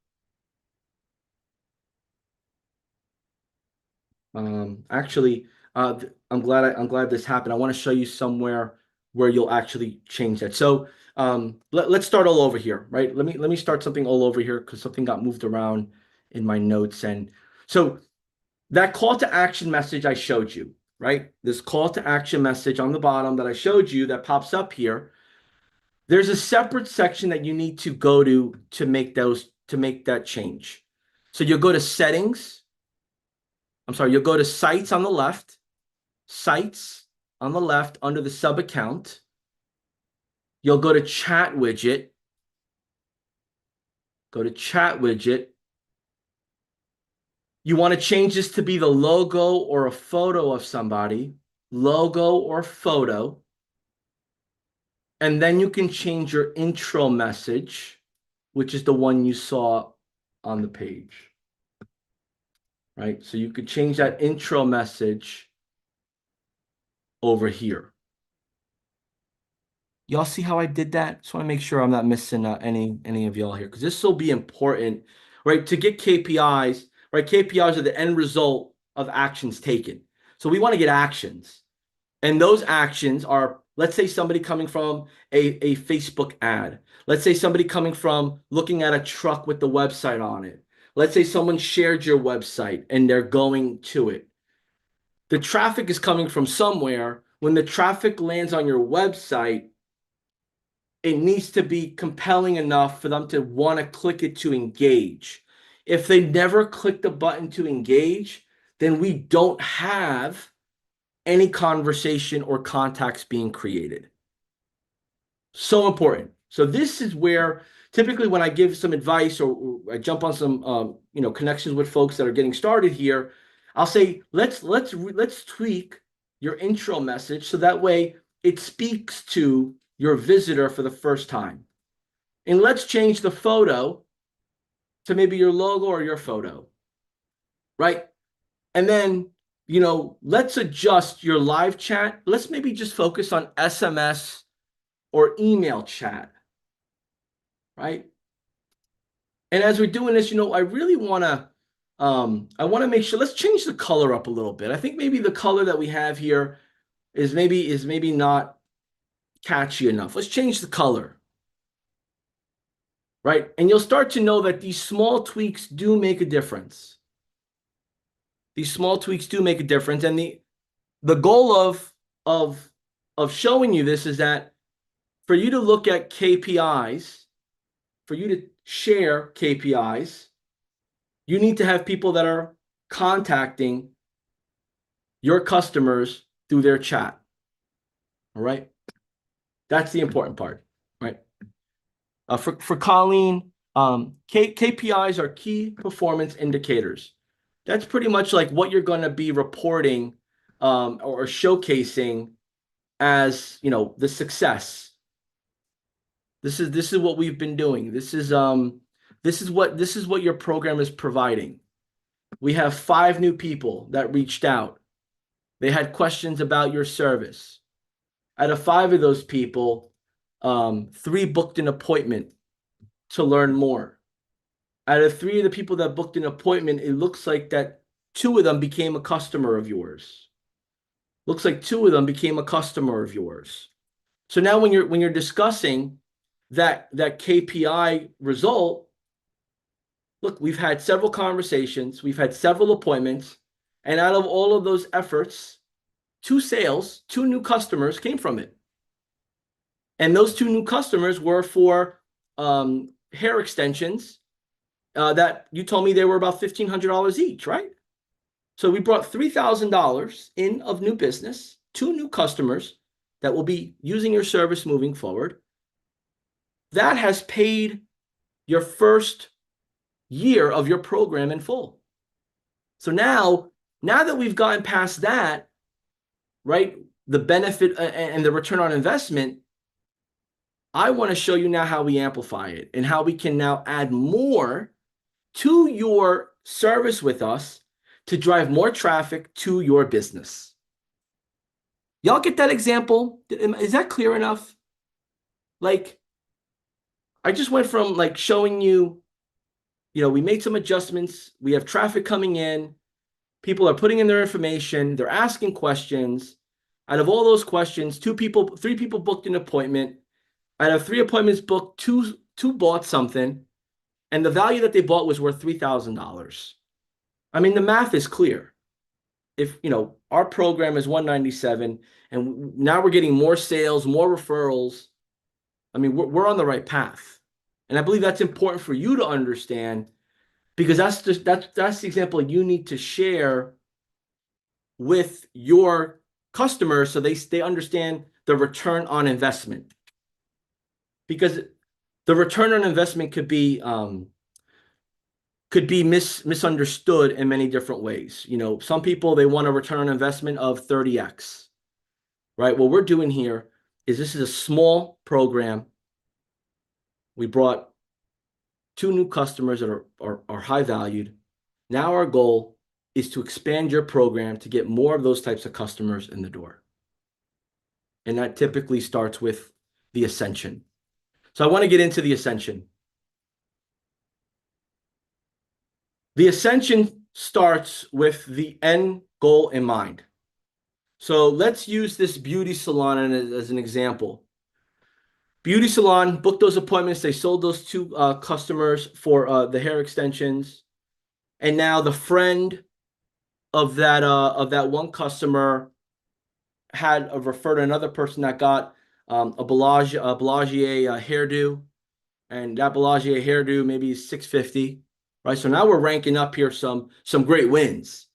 Actually, I'm glad this happened. I want to show you somewhere where you'll actually change that. So let's start all over here, right? Let me start something all over here because something got moved around in my notes. And so that call to action message I showed you, right? This call to action message on the bottom that I showed you that pops up here. There's a separate section that you need to go to make that change. So you'll go to settings. I'm sorry, you'll go to sites on the left, sites on the left under the sub account. You'll go to chat widget. Go to chat widget. You want to change this to be the logo or a photo of somebody, logo or photo. And then you can change your intro message, which is the one you saw on the page. Right? So you could change that intro message over here. Y'all see how I did that? Just want to make sure I'm not missing any of y'all here because this will be important, right? To get KPIs, right? KPIs are the end result of actions taken. So we want to get actions. And those actions are, let's say somebody coming from a Facebook ad. Let's say somebody coming from looking at a truck with the website on it. Let's say someone shared your website and they're going to it. The traffic is coming from somewhere. When the traffic lands on your website, it needs to be compelling enough for them to want to click it to engage. If they never click the button to engage, then we don't have any conversation or contacts being created. So important. So this is where typically when I give some advice or I jump on some connections with folks that are getting started here, I'll say let's tweak your intro message so that way it speaks to your visitor for the first time. And let's change the photo to maybe your logo or your photo, right? And then, let's adjust your live chat. Let's maybe just focus on SMS or email chat, right? And as we're doing this, I really want to, I want to make sure, let's change the color up a little bit. I think maybe the color that we have here is maybe not catchy enough. Let's change the color, right? And you'll start to know that these small tweaks do make a difference. These small tweaks do make a difference. And the goal of showing you this is that for you to look at KPIs, for you to share KPIs, you need to have people that are contacting your customers through their chat. All right. That's the important part, right? For Colleen, KPIs are key performance indicators. That's pretty much like what you're going to be reporting or showcasing as, the success. This is what we've been doing. This is what your program is providing. We have 5 new people that reached out. They had questions about your service. Out of 5 of those people, 3 booked an appointment to learn more. Out of 3 of the people that booked an appointment, it looks like that 2 of them became a customer of yours. Looks like 2 of them became a customer of yours. So now when you're discussing that KPI result, look, we've had several conversations, we've had several appointments, and out of all of those efforts, 2 sales, 2 new customers came from it. And those 2 new customers were for hair extensions that you told me they were about $1,500 each, right? So we brought $3,000 in of new business, 2 new customers that will be using your service moving forward. That has paid your first year of your program in full. So now that we've gotten past that, right, the benefit and the return on investment, I want to show you now how we amplify it and how we can now add more to your service with us to drive more traffic to your business. Y'all get that example? Is that clear enough? Like, I just went from like showing you, we made some adjustments. We have traffic coming in. People are putting in their information. They're asking questions. Out of all those questions, 3 people booked an appointment. Out of 3 appointments booked, two bought something, and the value that they bought was worth $3,000. I mean, the math is clear. If our program is $197, and now we're getting more sales, more referrals. I mean, we're on the right path, and I believe that's important for you to understand, because that's the example you need to share with your customers so they understand the return on investment. Because the return on investment could be misunderstood in many different ways. Some people, they want a return on investment of 30x, right? What we're doing here is this is a small program. We brought 2 new customers that are high valued. Now our goal is to expand your program to get more of those types of customers in the door. And that typically starts with the ascension. So I want to get into the ascension. The ascension starts with the end goal in mind. So let's use this beauty salon as an example. Beauty salon booked those appointments. They sold those 2 customers for the hair extensions. And now the friend of that one customer had referred another person that got a Balagier hairdo, and that Balagier hairdo maybe is $650, right? So now we're ranking up here some great wins,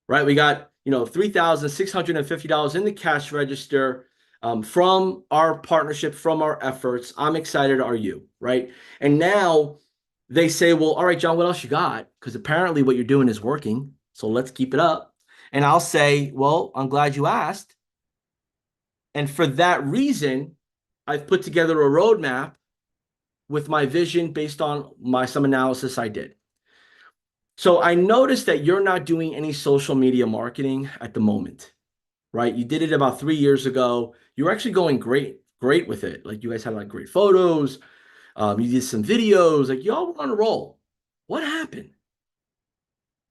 right? We got $3,650 in the cash register from our partnership, from our efforts. I'm excited, are you, right? And now they say, well, all right, John, what else you got? Because apparently what you're doing is working, so let's keep it up. And I'll say, well, I'm glad you asked. And for that reason, I've put together a roadmap with my vision based on some analysis I did. So I noticed that you're not doing any social media marketing at the moment, right? You did it about 3 years ago. You were actually going great with it. Like, you guys had like great photos. You did some videos. Like, y'all were on a roll. What happened?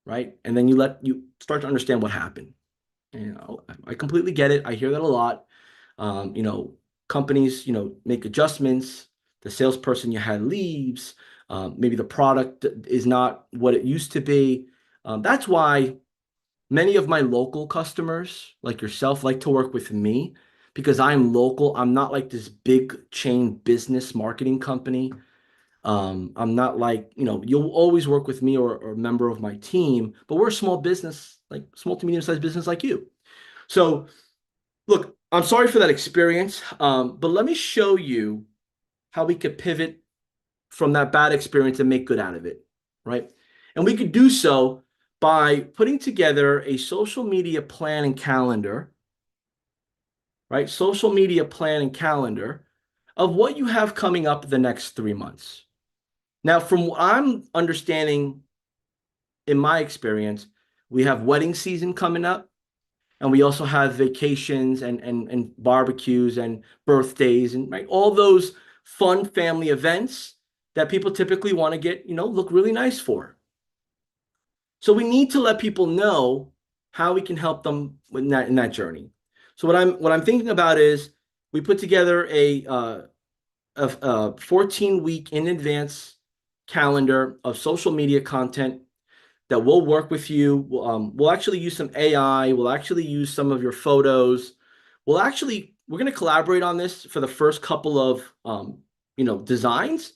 Right? And then you start to understand what happened. I completely get it. I hear that a lot. Companies, make adjustments. The salesperson you had leaves. Maybe the product is not what it used to be. That's why many of my local customers, like yourself, like to work with me, because I'm local. I'm not like this big chain business marketing company. I'm not like, you'll always work with me or a member of my team, but we're a small business, like small to medium-sized business like you. So I'm sorry for that experience, but let me show you how we could pivot from that bad experience and make good out of it, right? And we could do so by putting together a social media plan and calendar, right? Social media plan and calendar of what you have coming up the next 3 months. Now, from what I'm understanding in my experience, we have wedding season coming up, and we also have vacations and barbecues and birthdays and right, all those fun family events that people typically want to get, look really nice for. So we need to let people know how we can help them in that journey. So what I'm thinking about is we put together a 14-week in advance calendar of social media content that will work with you. We'll actually use some AI. We'll actually use some of your photos. We're going to collaborate on this for the first couple of, designs.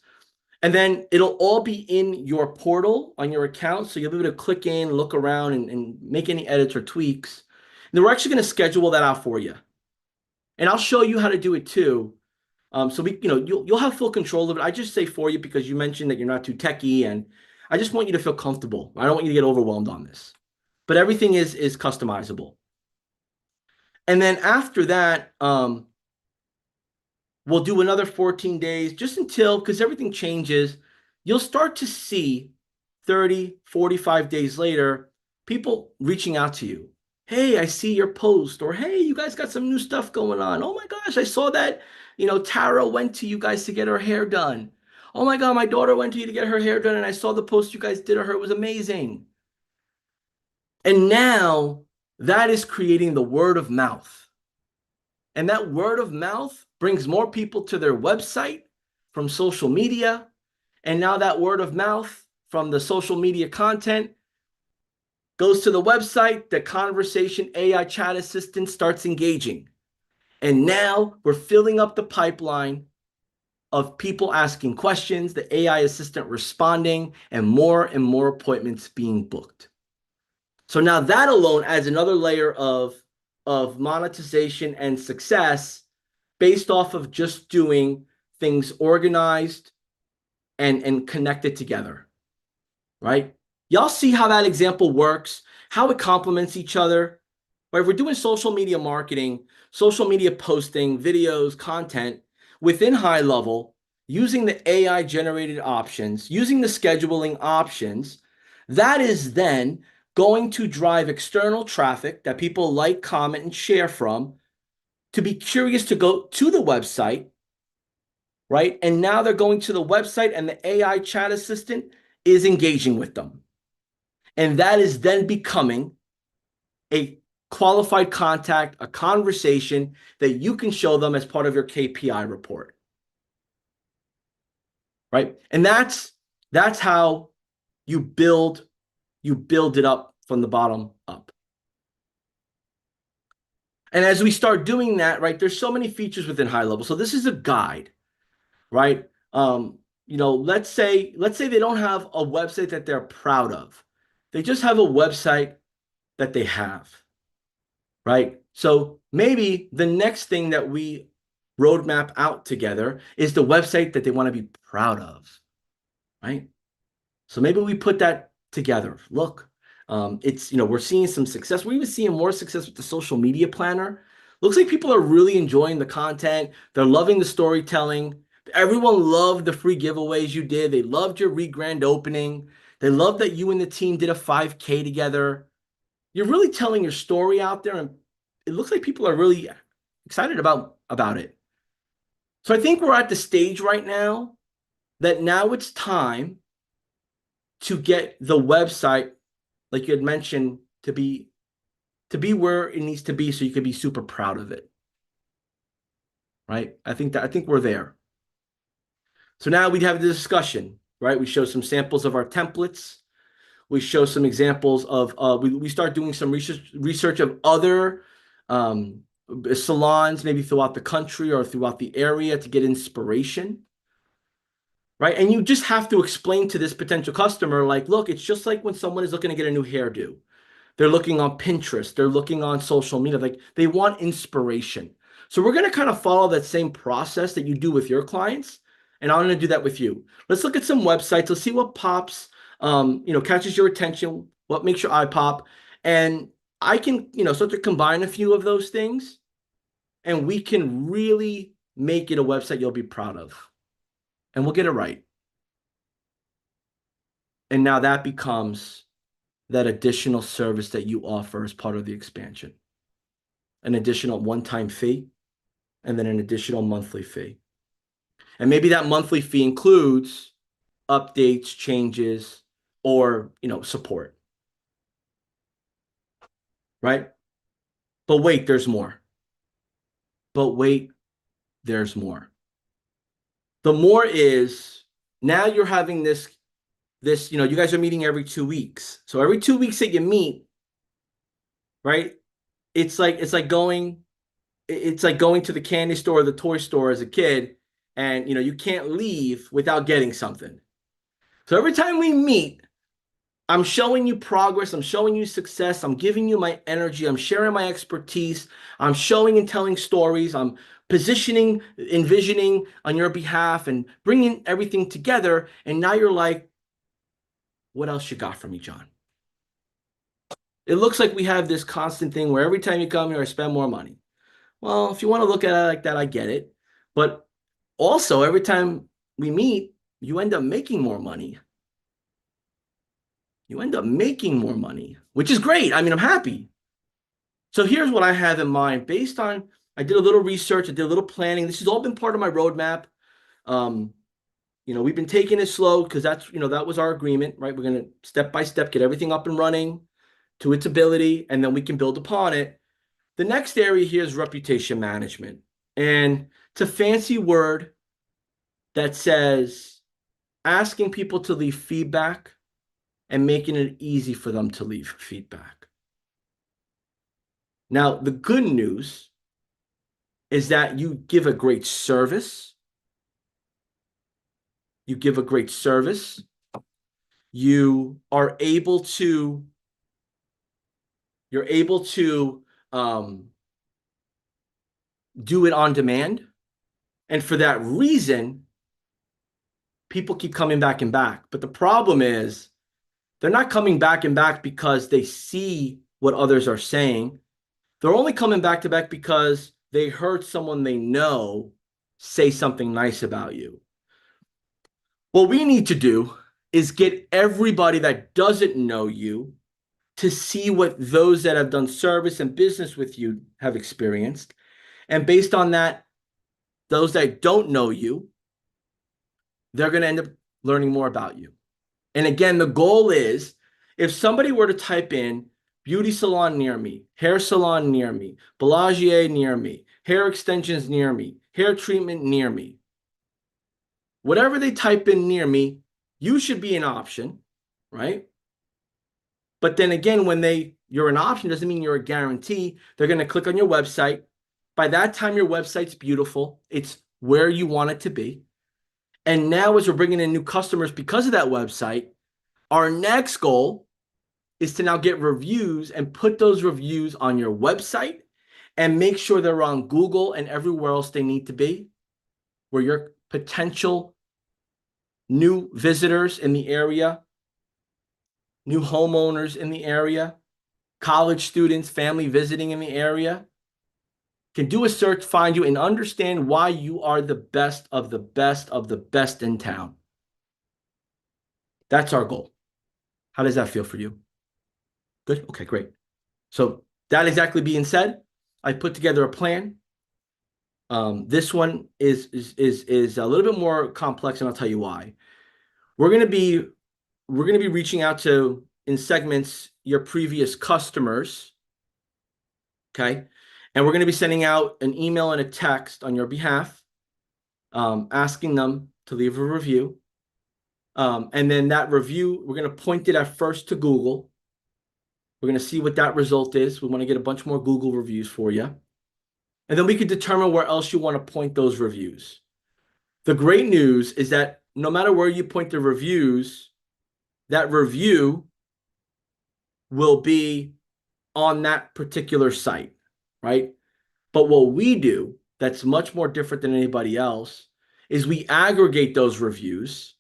And then it'll all be in your portal on your account. So you'll be able to click in, look around, and make any edits or tweaks. And then we're actually going to schedule that out for you. And I'll show you how to do it too. So you'll have full control of it. I just say for you because you mentioned that you're not too techy, and I just want you to feel comfortable. I don't want you to get overwhelmed on this. But everything is customizable. And then after that, we'll do another 14 days just until, because everything changes, you'll start to see 30, 45 days later, people reaching out to you. Hey, I see your post, or hey, you guys got some new stuff going on. Oh my gosh, I saw that, Tara went to you guys to get her hair done. Oh my God, my daughter went to you to get her hair done, and I saw the post you guys did of her. It was amazing. And now that is creating the word of mouth. And that word of mouth brings more people to their website from social media. And now that word of mouth from the social media content goes to the website. The conversation AI chat assistant starts engaging. And now we're filling up the pipeline of people asking questions, the AI assistant responding, and more appointments being booked. So now that alone adds another layer of monetization and success based off of just doing things organized and connected together, right? Y'all see how that example works, how it complements each other, right? If we're doing social media marketing, social media posting, videos, content within High Level, using the AI generated options, using the scheduling options, that is then going to drive external traffic that people like, comment, and share from to be curious to go to the website, right? And now they're going to the website and the AI chat assistant is engaging with them. And that is then becoming a qualified contact, a conversation that you can show them as part of your KPI report, right? And that's how you build it up from the bottom up. And as we start doing that, right, there's so many features within High Level. So this is a guide, right? Let's say they don't have a website that they're proud of. They just have a website that they have, right? So maybe the next thing that we roadmap out together is the website that they want to be proud of, right? So maybe we put that together. Look, we're seeing some success. We're even seeing more success with the social media planner. Looks like people are really enjoying the content. They're loving the storytelling. Everyone loved the free giveaways you did. They loved your re-grand opening. They loved that you and the team did a 5K together. You're really telling your story out there, and it looks like people are really excited about it. So I think we're at the stage right now that now it's time to get the website, like you had mentioned, to be where it needs to be so you can be super proud of it. Right? I think we're there. So now we'd have the discussion, right? We show some samples of our templates. We show some examples of we start doing some research of other salons, maybe throughout the country or throughout the area to get inspiration. Right. And you just have to explain to this potential customer, like, look, it's just like when someone is looking to get a new hairdo. They're looking on Pinterest. They're looking on social media. Like, they want inspiration. So we're going to kind of follow that same process that you do with your clients. And I'm going to do that with you. Let's look at some websites. Let's see what pops, catches your attention, what makes your eye pop. And I can, start to combine a few of those things, and we can really make it a website you'll be proud of. And we'll get it right. And now that becomes that additional service that you offer as part of the expansion. An additional one-time fee, and then an additional monthly fee. And maybe that monthly fee includes updates, changes, or, support. Right? But wait, there's more. But wait, there's more. The more is now you're having this, you guys are meeting every 2 weeks. So every 2 weeks that you meet, right? It's like going to the candy store or the toy store as a kid, and you can't leave without getting something. So every time we meet, I'm showing you progress, I'm showing you success, I'm giving you my energy, I'm sharing my expertise, I'm showing and telling stories, I'm positioning, envisioning on your behalf and bringing everything together. And now you're like, what else you got for me, John? It looks like we have this constant thing where every time you come here, I spend more money. Well, if you want to look at it like that, I get it. But also, every time we meet, you end up making more money. You end up making more money, which is great. I mean, I'm happy. So here's what I have in mind based on, I did a little research, I did a little planning. This has all been part of my roadmap. We've been taking it slow because that was our agreement, right? We're going to step by step get everything up and running to its ability, and then we can build upon it. The next area here is reputation management. And it's a fancy word that says asking people to leave feedback and making it easy for them to leave feedback. Now, the good news is that you give a great service. You give a great service. You are able to, do it on demand. And for that reason, people keep coming back and back. But the problem is they're not coming back and back because they see what others are saying. They're only coming back to back because they heard someone they know say something nice about you. What we need to do is get everybody that doesn't know you to see what those that have done service and business with you have experienced. And based on that, those that don't know you, they're going to end up learning more about you. And again, the goal is if somebody were to type in beauty salon near me, hair salon near me, Bellagio near me, hair extensions near me, hair treatment near me, whatever they type in near me, you should be an option, right? But then again, when you're an option doesn't mean you're a guarantee. They're going to click on your website. By that time, your website's beautiful. It's where you want it to be. And now as we're bringing in new customers because of that website, our next goal is to now get reviews and put those reviews on your website and make sure they're on Google and everywhere else they need to be, where your potential new visitors in the area, new homeowners in the area, college students, family visiting in the area, can do a search, find you, and understand why you are the best of the best of the best in town. That's our goal. How does that feel for you? Good? Okay, great. So that exactly being said, I put together a plan. This one is a little bit more complex, and I'll tell you why. We're gonna be reaching out to, in segments, your previous customers. Okay. And we're going to be sending out an email and a text on your behalf, asking them to leave a review. And then that review, we're going to point it at first to Google. We're going to see what that result is. We want to get a bunch more Google reviews for you. And then we could determine where else you want to point those reviews. The great news is that no matter where you point the reviews, that review will be on that particular site, right? But what we do that's much more different than anybody else is we aggregate those reviews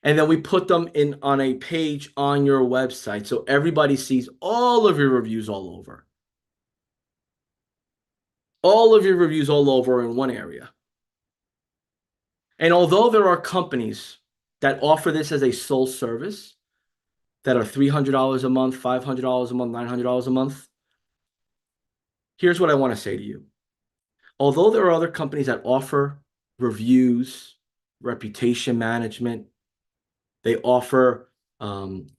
and then we put them in on a page on your website so everybody sees all of your reviews all over. All of your reviews all over in one area. And although there are companies that offer this as a sole service that are $300 a month, $500 a month, $900 a month, here's what I want to say to you. Although there are other companies that offer reviews, reputation management, they offer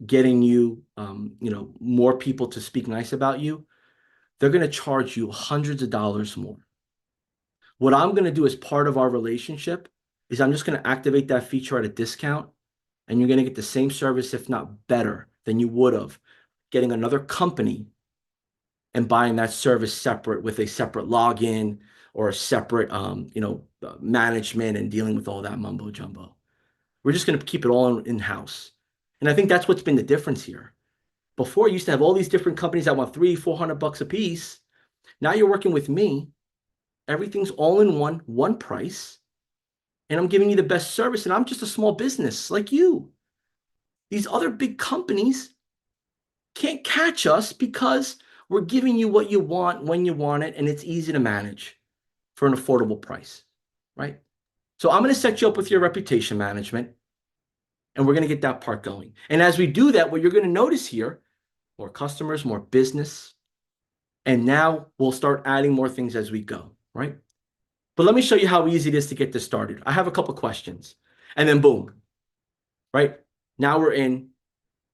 getting you, more people to speak nice about you, they're going to charge you hundreds of dollars more. What I'm going to do as part of our relationship is I'm just going to activate that feature at a discount, and you're going to get the same service, if not better, than you would have getting another company and buying that service separate with a separate login or a separate, management and dealing with all that mumbo jumbo. We're just going to keep it all in-house. And I think that's what's been the difference here. Before, you used to have all these different companies that want $300-400 a piece. Now you're working with me. Everything's all in one price. And I'm giving you the best service. And I'm just a small business like you. These other big companies can't catch us because we're giving you what you want when you want it. And it's easy to manage for an affordable price, right? So I'm going to set you up with your reputation management. And we're going to get that part going. And as we do that, what you're going to notice here, more customers, more business. And now we'll start adding more things as we go, right? But let me show you how easy it is to get this started. I have a couple questions. And then boom, right? Now we're in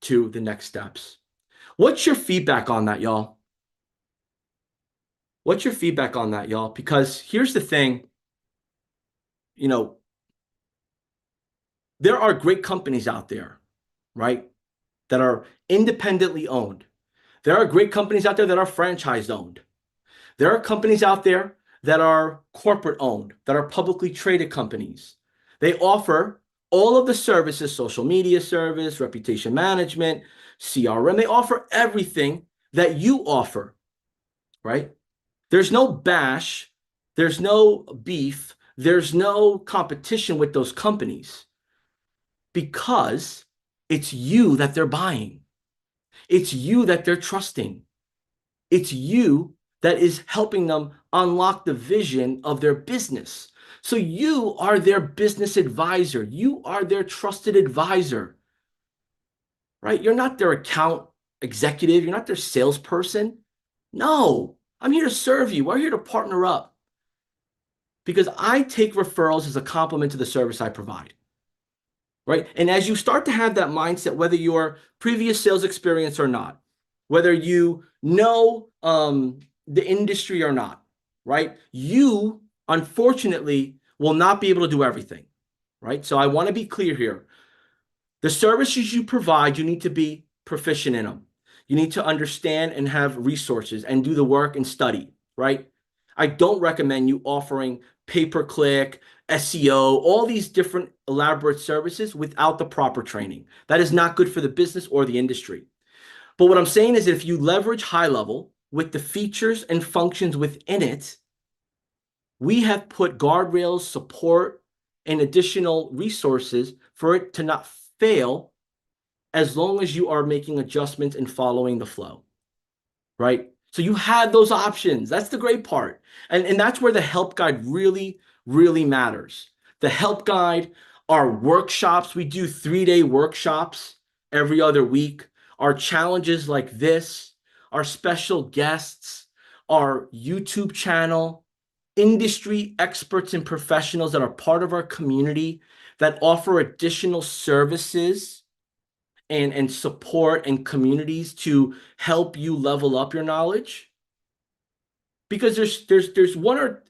to the next steps. What's your feedback on that, y'all? What's your feedback on that, y'all? Because here's the thing, there are great companies out there, right, that are independently owned. There are great companies out there that are franchise owned. There are companies out there that are corporate owned, that are publicly traded companies. They offer all of the services, social media service, reputation management, CRM. They offer everything that you offer, right? There's no bash. There's no beef. There's no competition with those companies because it's you that they're buying. It's you that they're trusting. It's you that is helping them unlock the vision of their business. So you are their business advisor. You are their trusted advisor, right? You're not their account executive. You're not their salesperson. No, I'm here to serve you. We're here to partner up because I take referrals as a compliment to the service I provide, right? And as you start to have that mindset, whether your previous sales experience or not, whether you know the industry or not, right? You, unfortunately, will not be able to do everything, right? So I want to be clear here. The services you provide, you need to be proficient in them. You need to understand and have resources and do the work and study, right? I don't recommend you offering pay-per-click, SEO, all these different elaborate services without the proper training. That is not good for the business or the industry. But what I'm saying is if you leverage high level with the features and functions within it, we have put guardrails, support, and additional resources for it to not fail as long as you are making adjustments and following the flow, right? So you have those options. That's the great part. And that's where the help guide really, really matters. The help guide, our workshops, we do 3-day workshops every other week. Our challenges like this, our special guests, our YouTube channel, industry experts and professionals that are part of our community that offer additional services and support and communities to help you level up your knowledge. Because there's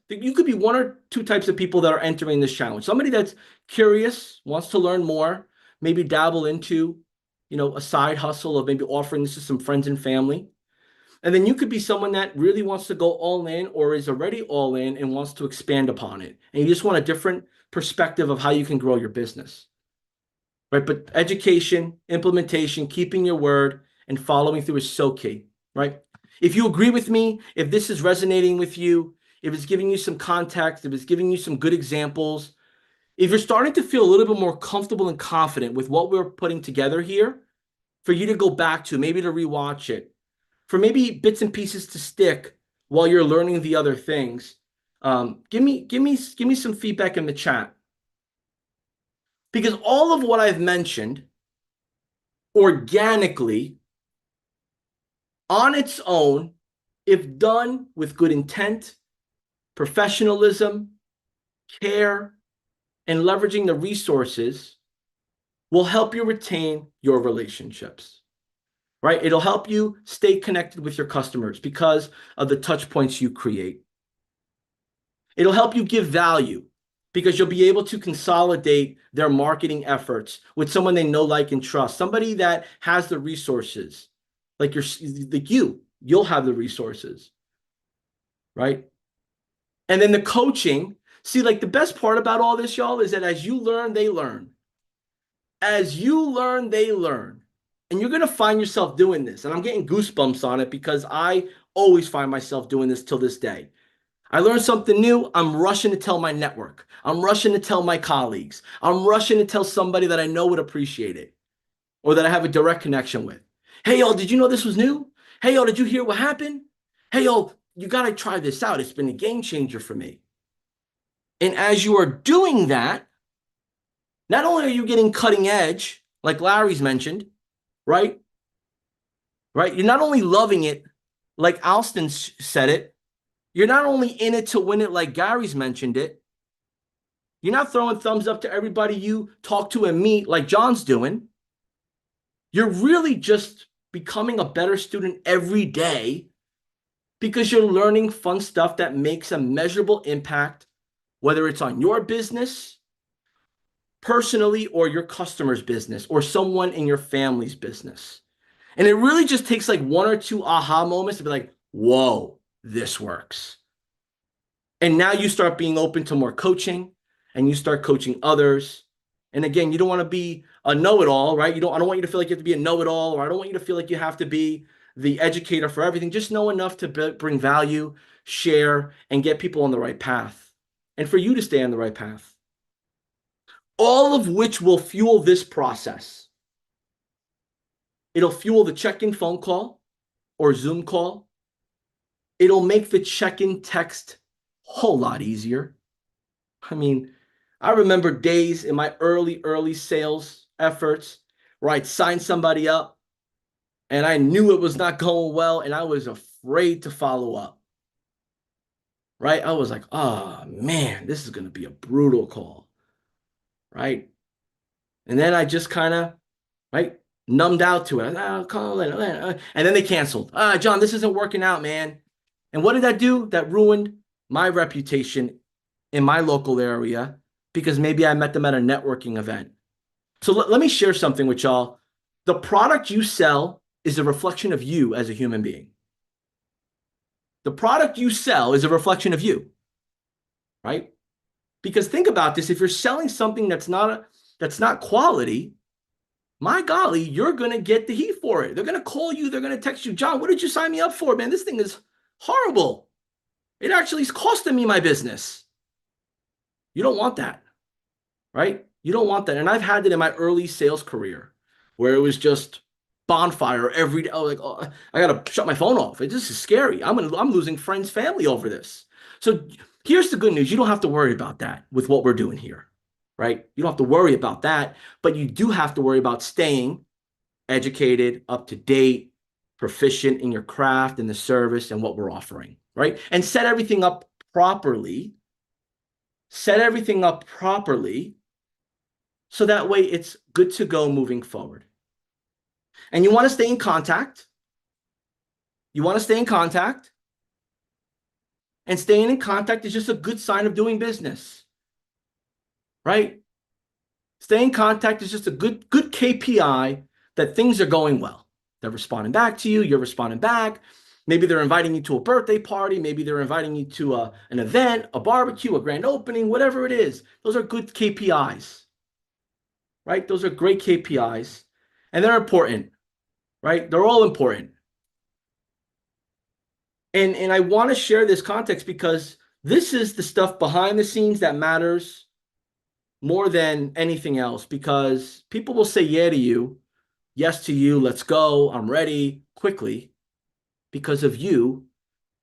you could be one or two types of people that are entering this challenge. Somebody that's curious, wants to learn more, maybe dabble into, a side hustle of maybe offering this to some friends and family. And then you could be someone that really wants to go all in or is already all in and wants to expand upon it. And you just want a different perspective of how you can grow your business, right? But education, implementation, keeping your word, and following through is so key, right? If you agree with me, if this is resonating with you, if it's giving you some context, if it's giving you some good examples, if you're starting to feel a little bit more comfortable and confident with what we're putting together here, for you to go back to, maybe to rewatch it, for maybe bits and pieces to stick while you're learning the other things, give me some feedback in the chat. Because all of what I've mentioned organically on its own, if done with good intent, professionalism, care, and leveraging the resources, will help you retain your relationships, right? It'll help you stay connected with your customers because of the touch points you create. It'll help you give value because you'll be able to consolidate their marketing efforts with someone they know, like, and trust, somebody that has the resources, like you'll have the resources, right? And then the coaching, see, like the best part about all this, y'all, is that as you learn, they learn. As you learn, they learn. And you're going to find yourself doing this. And I'm getting goosebumps on it because I always find myself doing this till this day. I learn something new, I'm rushing to tell my network. I'm rushing to tell my colleagues. I'm rushing to tell somebody that I know would appreciate it or that I have a direct connection with. Hey, y'all, did you know this was new? Hey, y'all, did you hear what happened? Hey, y'all, you got to try this out. It's been a game changer for me. And as you are doing that, not only are you getting cutting edge, like Larry's mentioned, right? Right? You're not only loving it, like Alston said it, you're not only in it to win it, like Gary's mentioned it. You're not throwing thumbs up to everybody you talk to and meet, like John's doing. You're really just becoming a better student every day because you're learning fun stuff that makes a measurable impact, whether it's on your business, personally, or your customer's business, or someone in your family's business. And it really just takes like one or two aha moments to be like, whoa, this works. And now you start being open to more coaching and you start coaching others. And again, you don't want to be a know-it-all, right? I don't want you to feel like you have to be a know-it-all, or I don't want you to feel like you have to be the educator for everything. Just know enough to bring value, share, and get people on the right path. And for you to stay on the right path. All of which will fuel this process. It'll fuel the check-in phone call or Zoom call. It'll make the check-in text a whole lot easier. I mean, I remember days in my early sales efforts where I'd sign somebody up and I knew it was not going well and I was afraid to follow up. Right? I was like, oh man, this is going to be a brutal call. Right? And then I just kind of, right, numbed out to it. I'll call it. And then they canceled. John, this isn't working out, man. And what did that do? That ruined my reputation in my local area because maybe I met them at a networking event. So let me share something with y'all. The product you sell is a reflection of you as a human being. The product you sell is a reflection of you, right? Because think about this. If you're selling something that's not quality, my golly, you're going to get the heat for it. They're going to call you. They're going to text you, John, what did you sign me up for, man? This thing is horrible. It actually is costing me my business. You don't want that, right? You don't want that. And I've had it in my early sales career where it was just bonfire every day. Oh, I got to shut my phone off. This is scary. I'm losing friends, family over this. So here's the good news. You don't have to worry about that with what we're doing here, right? You don't have to worry about that, but you do have to worry about staying educated, up to date, proficient in your craft and the service and what we're offering, right? And set everything up properly. Set everything up properly so that way it's good to go moving forward. And you want to stay in contact. You want to stay in contact. And staying in contact is just a good sign of doing business, right? Staying in contact is just a good KPI that things are going well. They're responding back to you. You're responding back. Maybe they're inviting you to a birthday party. Maybe they're inviting you to an event, a barbecue, a grand opening, whatever it is. Those are good KPIs, right? Those are great KPIs. And they're important, right? They're all important. And I want to share this context because this is the stuff behind the scenes that matters more than anything else, because people will say yeah to you, yes to you, let's go, I'm ready quickly because of you.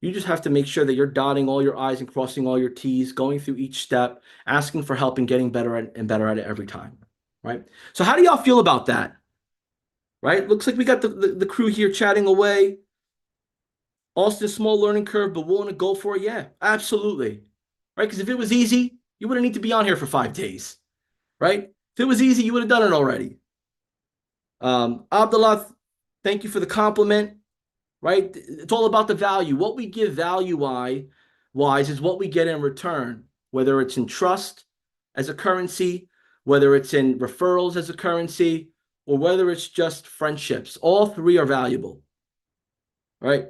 You just have to make sure that you're dotting all your I's and crossing all your T's, going through each step, asking for help and getting better and better at it every time, right? So how do y'all feel about that? Right? Looks like we got the crew here chatting away. Austin, small learning curve, but willing to go for it? Yeah, absolutely. Right? Because if it was easy, you wouldn't need to be on here for 5 days, right? If it was easy, you would have done it already. Abdullah, thank you for the compliment, right? It's all about the value. What we give value-wise is what we get in return, whether it's in trust as a currency, whether it's in referrals as a currency, or whether it's just friendships. All three are valuable, right?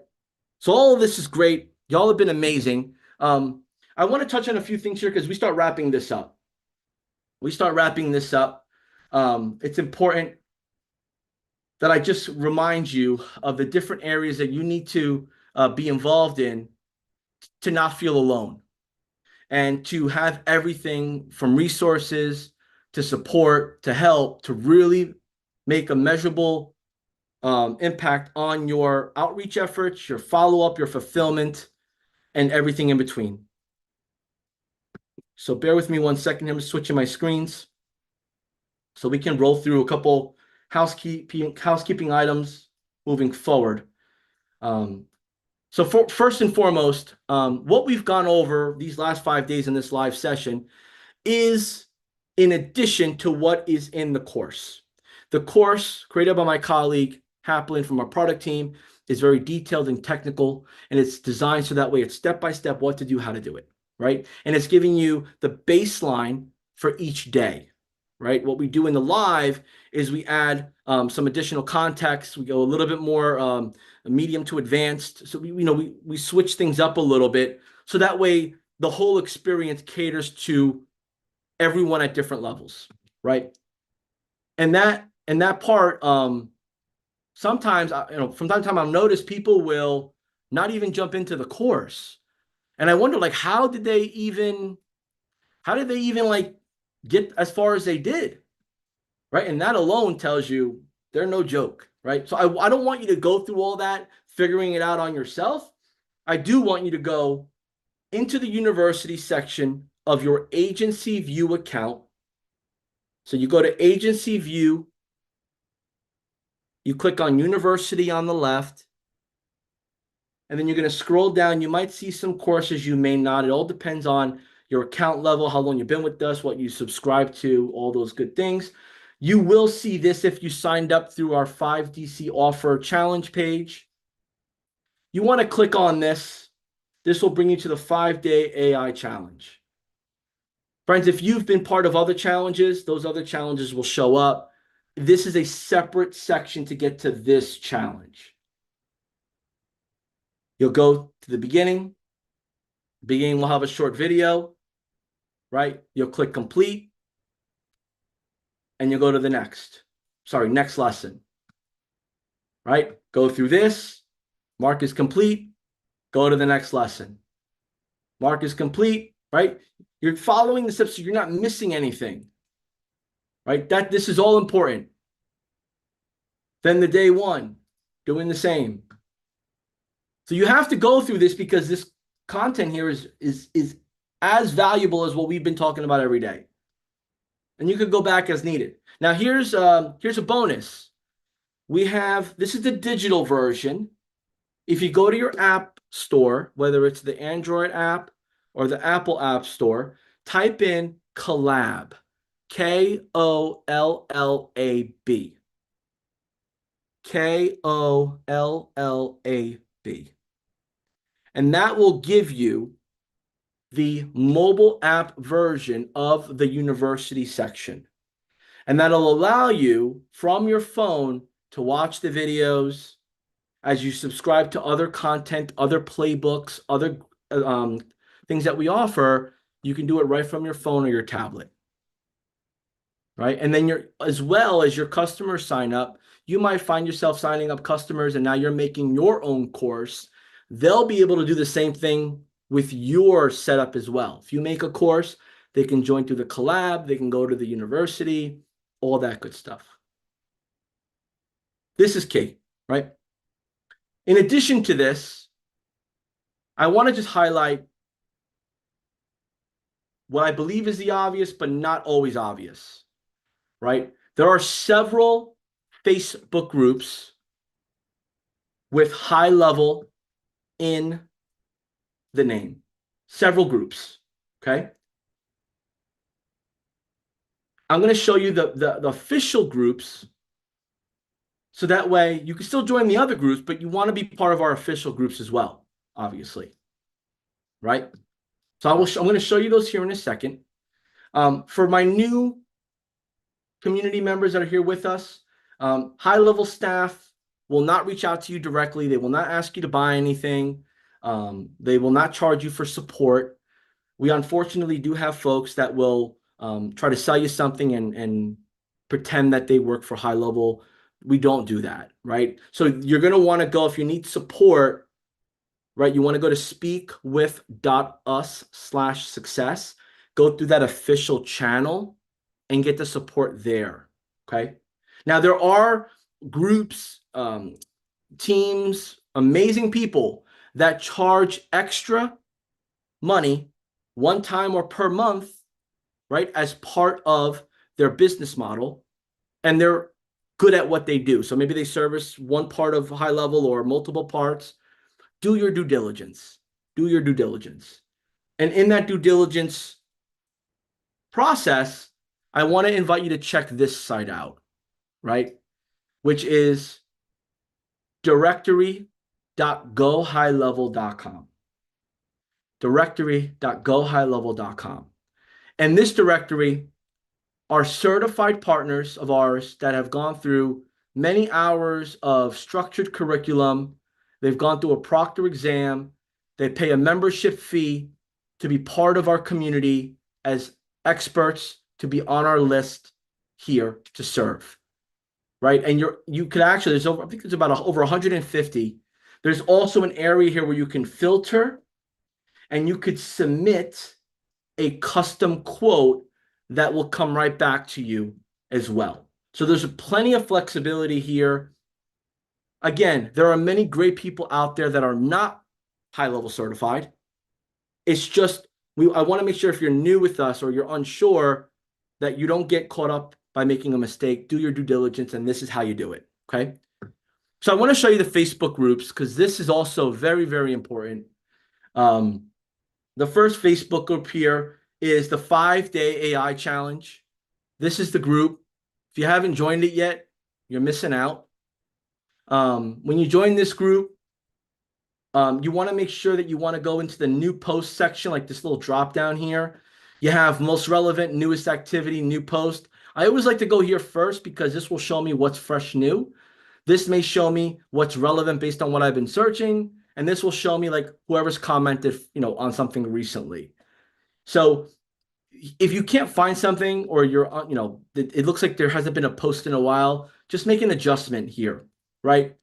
So all of this is great. Y'all have been amazing. I want to touch on a few things here because we start wrapping this up. It's important that I just remind you of the different areas that you need to be involved in to not feel alone and to have everything from resources to support to help to really make a measurable impact on your outreach efforts, your follow-up, your fulfillment, and everything in between. So bear with me 1 second. I'm switching my screens so we can roll through a couple housekeeping items moving forward. So first and foremost, what we've gone over these last 5 days in this live session is in addition to what is in the course. The course created by my colleague Haplin from our product team is very detailed and technical, and it's designed so that way it's step-by-step what to do, how to do it, right? And it's giving you the baseline for each day, right? What we do in the live is we add some additional context. We go a little bit more medium to advanced. So we switch things up a little bit so that way the whole experience caters to everyone at different levels, right? And that part, sometimes from time to time I'll notice people will not even jump into the course, and I wonder like how did they even like get as far as they did, right? And that alone tells you they're no joke, right? So I don't want you to go through all that figuring it out on yourself. I do want you to go into the university section of your Agency View account. So you go to Agency View, you click on University on the left, and then you're going to scroll down. You might see some courses, you may not. It all depends on your account level, how long you've been with us, what you subscribe to, all those good things. You will see this if you signed up through our 5DC offer challenge page. You want to click on this. This will bring you to the 5-day AI challenge. Friends, if you've been part of other challenges, those other challenges will show up. This is a separate section to get to this challenge. You'll go to the beginning. Beginning will have a short video, right? You'll click complete, and you'll go to the next lesson, right? Go through this, mark is complete, go to the next lesson. Mark is complete, right? You're following the steps so you're not missing anything, right? This is all important. Then the day one, doing the same. So you have to go through this because this content here is as valuable as what we've been talking about every day. And you could go back as needed. Now here's a bonus. This is the digital version. If you go to your app store, whether it's the Android app or the Apple App Store, type in Collab, K-O-L-L-A-B. K-O-L-L-A-B. And that will give you the mobile app version of the university section. And that'll allow you from your phone to watch the videos as you subscribe to other content, other playbooks, other things that we offer. You can do it right from your phone or your tablet, right? And then as well as your customers sign up, you might find yourself signing up customers and now you're making your own course they'll be able to do the same thing with your setup as well. If you make a course, they can join through the collab, they can go to the university, all that good stuff. This is key, right? In addition to this, I want to just highlight what I believe is the obvious, but not always obvious, right? There are several Facebook groups with high level in the name, several groups, okay? I'm going to show you the official groups, so that way you can still join the other groups, but you want to be part of our official groups as well, obviously, right? So I'm going to show you those here in a second. For my new community members that are here with us, high-level staff will not reach out to you directly. They will not ask you to buy anything. They will not charge you for support. We unfortunately do have folks that will try to sell you something and pretend that they work for high level. We don't do that, right? So you're going to want to go, if you need support, right, you want to go to speakwith.us/success, go through that official channel and get the support there, okay? Now, there are groups, teams, amazing people that charge extra money one time or per month, right, as part of their business model, and they're good at what they do. So maybe they service one part of high level or multiple parts. Do your due diligence. Do your due diligence. And in that due diligence process, I want to invite you to check this site out, right? Which is directory.gohighlevel.com. Directory.gohighlevel.com. And this directory are certified partners of ours that have gone through many hours of structured curriculum. They've gone through a proctor exam. They pay a membership fee to be part of our community as experts, to be on our list here to serve, right? And you could actually, there's over, I think there's about over 150. There's also an area here where you can filter and you could submit a custom quote that will come right back to you as well. So there's plenty of flexibility here. Again, there are many great people out there that are not high-level certified. It's just, I want to make sure if you're new with us or you're unsure that you don't get caught up by making a mistake. Do your due diligence, and this is how you do it, okay? So I want to show you the Facebook groups because this is also very, very important. The first Facebook group here is the 5-day AI challenge. This is the group. If you haven't joined it yet, you're missing out. When you join this group, you want to make sure that you want to go into the new post section, like this little drop down here. You have most relevant, newest activity, new post. I always like to go here first because this will show me what's fresh new. This may show me what's relevant based on what I've been searching. And this will show me like whoever's commented, on something recently. So if you can't find something or you're, it looks like there hasn't been a post in a while, just make an adjustment here, right?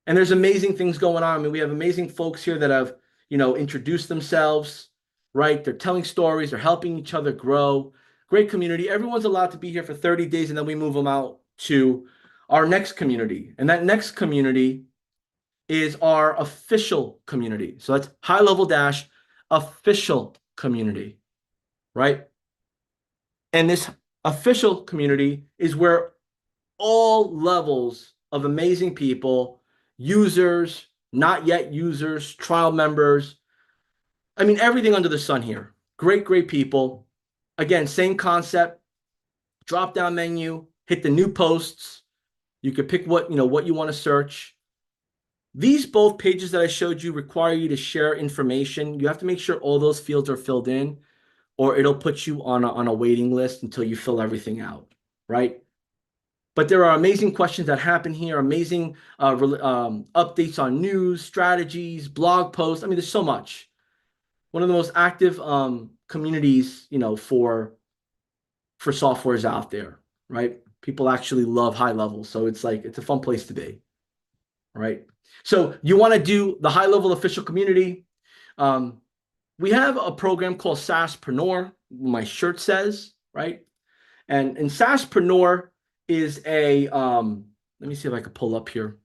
And there's amazing things going on. I mean, we have amazing folks here that have, introduced themselves, right? They're telling stories, they're helping each other grow. Great community. Everyone's allowed to be here for 30 days, and then we move them out to our next community. And that next community is our official community. So that's high-level-official community, right? And this official community is where all levels of amazing people, users, not yet users, trial members, I mean, everything under the sun here. Great, great people. Again, same concept, drop-down menu, hit the new posts. You could pick what you want to search. These both pages that I showed you require you to share information. You have to make sure all those fields are filled in, or it'll put you on a waiting list until you fill everything out, right? But there are amazing questions that happen here, amazing updates on news, strategies, blog posts. I mean, there's so much. One of the most active communities, for softwares out there, right? People actually love high level. So it's a fun place to be, All right. So you want to do the high level official community. We have a program called SaaSpreneur. My shirt says, right? And SaaSpreneur is a, let me see if I can pull up here.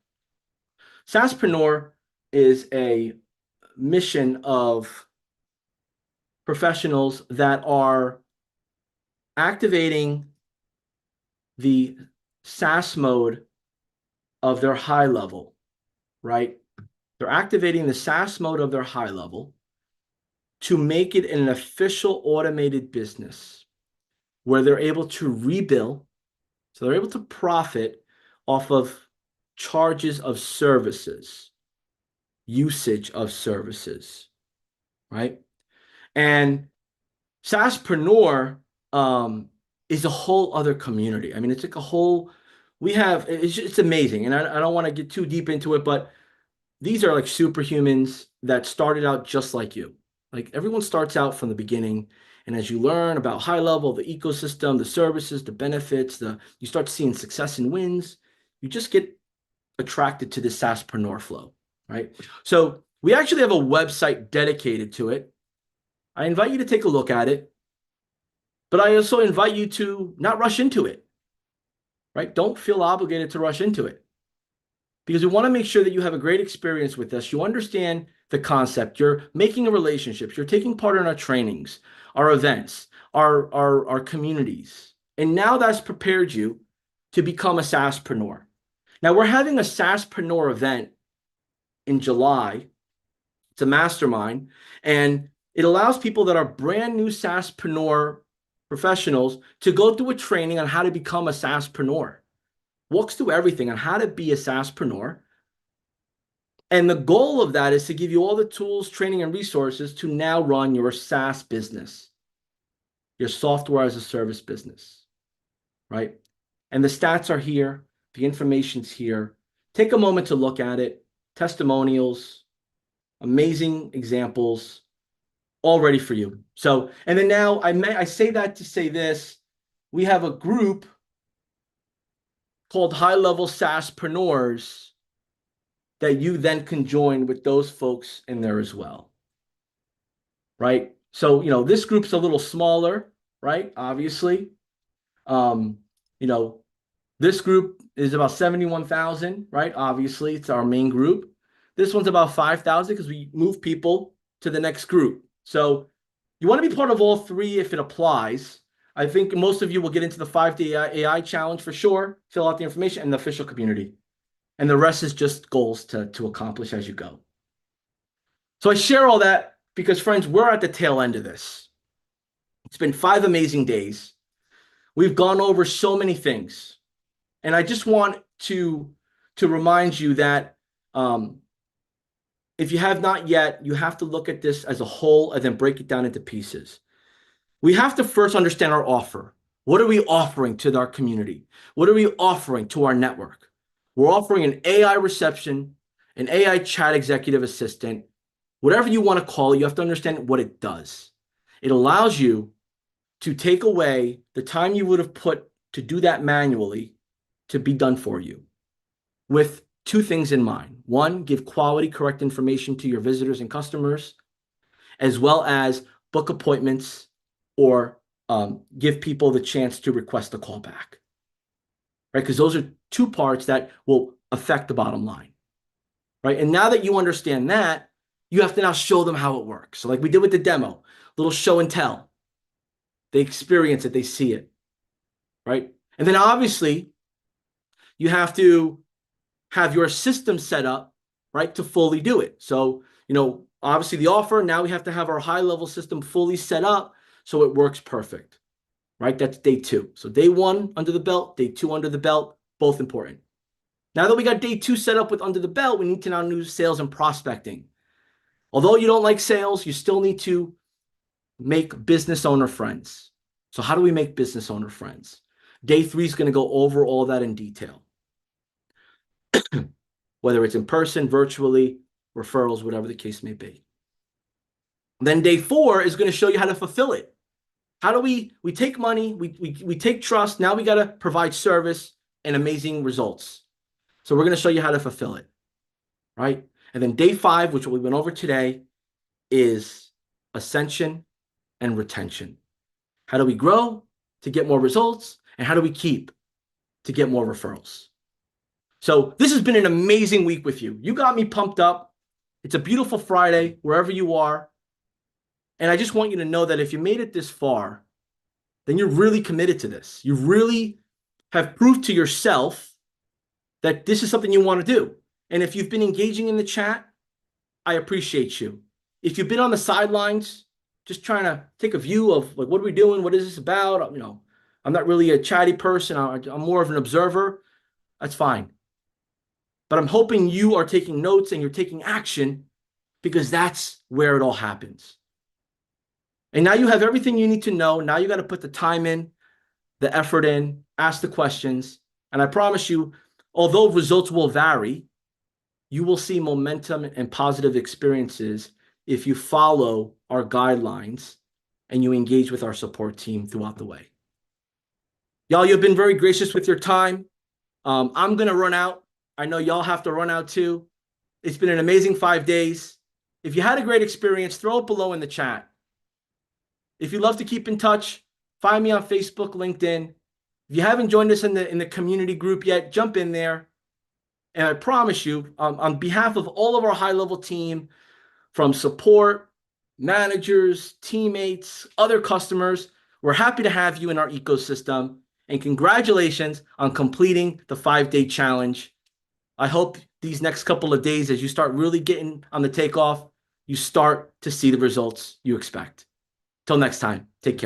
SaaSpreneur is a mission of professionals that are activating the SaaS mode of their high level, right? They're activating the SaaS mode of their high level to make it an official automated business where they're able to rebill. So they're able to profit off of charges of services, usage of services, right? And SaaSpreneur is a whole other community. I mean, it's like a whole, it's amazing. And I don't want to get too deep into it, but these are like superhumans that started out just like you. Like everyone starts out from the beginning. And as you learn about high level, the ecosystem, the services, the benefits, you start seeing success and wins, you just get attracted to this SaaSpreneur flow, right? So we actually have a website dedicated to it. I invite you to take a look at it, but I also invite you to not rush into it, right? Don't feel obligated to rush into it because we want to make sure that you have a great experience with us. You understand the concept. You're making a relationship. You're taking part in our trainings, our events, our communities. And now that's prepared you to become a SaaSpreneur. Now we're having a SaaSpreneur event in July. It's a mastermind, and it allows people that are brand new SaaSpreneur professionals to go through a training on how to become a SaaSpreneur. Walks through everything on how to be a SaaSpreneur. And the goal of that is to give you all the tools, training, and resources to now run your SaaS business, your software as a service business, right? And the stats are here. The information's here. Take a moment to look at it. Testimonials, amazing examples, all ready for you. So, and then now I say that to say this. We have a group called High Level SaaSpreneurs that you then can join with those folks in there as well, right? So, this group's a little smaller, right? Obviously, this group is about 71,000, right? Obviously, it's our main group. This one's about 5,000 because we move people to the next group. So you want to be part of all three if it applies. I think most of you will get into the 5-day AI challenge for sure, fill out the information, and the official community. And the rest is just goals to accomplish as you go. So I share all that because, friends, we're at the tail end of this. It's been 5 amazing days. We've gone over so many things. And I just want to remind you that if you have not yet, you have to look at this as a whole and then break it down into pieces. We have to first understand our offer. What are we offering to our community? What are we offering to our network? We're offering an AI reception, an AI chat executive assistant, whatever you want to call it. You have to understand what it does. It allows you to take away the time you would have put to do that manually to be done for you with 2 things in mind. 1, give quality, correct information to your visitors and customers, as well as book appointments or give people the chance to request a callback, right? Because those are 2 parts that will affect the bottom line, right? And now that you understand that, you have to now show them how it works. So like we did with the demo, little show and tell. They experience it, they see it, right? And then obviously, you have to have your system set up, right, to fully do it. So, obviously the offer, now we have to have our high-level system fully set up so it works perfect, right? That's day 2. So day 1 under the belt, day 2 under the belt, both important. Now that we got day 2 set up with under the belt, we need to now do sales and prospecting. Although you don't like sales, you still need to make business owner friends. So how do we make business owner friends? Day 3 is going to go over all that in detail. Whether it's in person, virtually, referrals, whatever the case may be. Then day 4 is going to show you how to fulfill it. How do we take money, we take trust, now we got to provide service and amazing results. So we're going to show you how to fulfill it. right? And then day 5, which we went over today, is ascension and retention. How do we grow to get more results? And how do we keep to get more referrals? So this has been an amazing week with you. You got me pumped up. It's a beautiful Friday, wherever you are. And I just want you to know that if you made it this far, then you're really committed to this. You really have proved to yourself that this is something you want to do. And if you've been engaging in the chat, I appreciate you. If you've been on the sidelines, just trying to take a view of like, what are we doing? What is this about? I'm not really a chatty person. I'm more of an observer. That's fine. But I'm hoping you are taking notes and you're taking action, because that's where it all happens. And now you have everything you need to know. Now you got to put the time in, the effort in, ask the questions. And I promise you, although results will vary, you will see momentum and positive experiences if you follow our guidelines and you engage with our support team throughout the way. Y'all, you've been very gracious with your time. I'm going to run out. I know y'all have to run out too. It's been an amazing 5 days. If you had a great experience, throw it below in the chat. If you'd love to keep in touch, find me on Facebook, LinkedIn. If you haven't joined us in the community group yet, jump in there. And I promise you, on behalf of all of our high-level team, from support, managers, teammates, other customers, we're happy to have you in our ecosystem. And congratulations on completing the 5-day challenge. I hope these next couple of days, as you start really getting on the takeoff, you start to see the results you expect. Till next time, take care.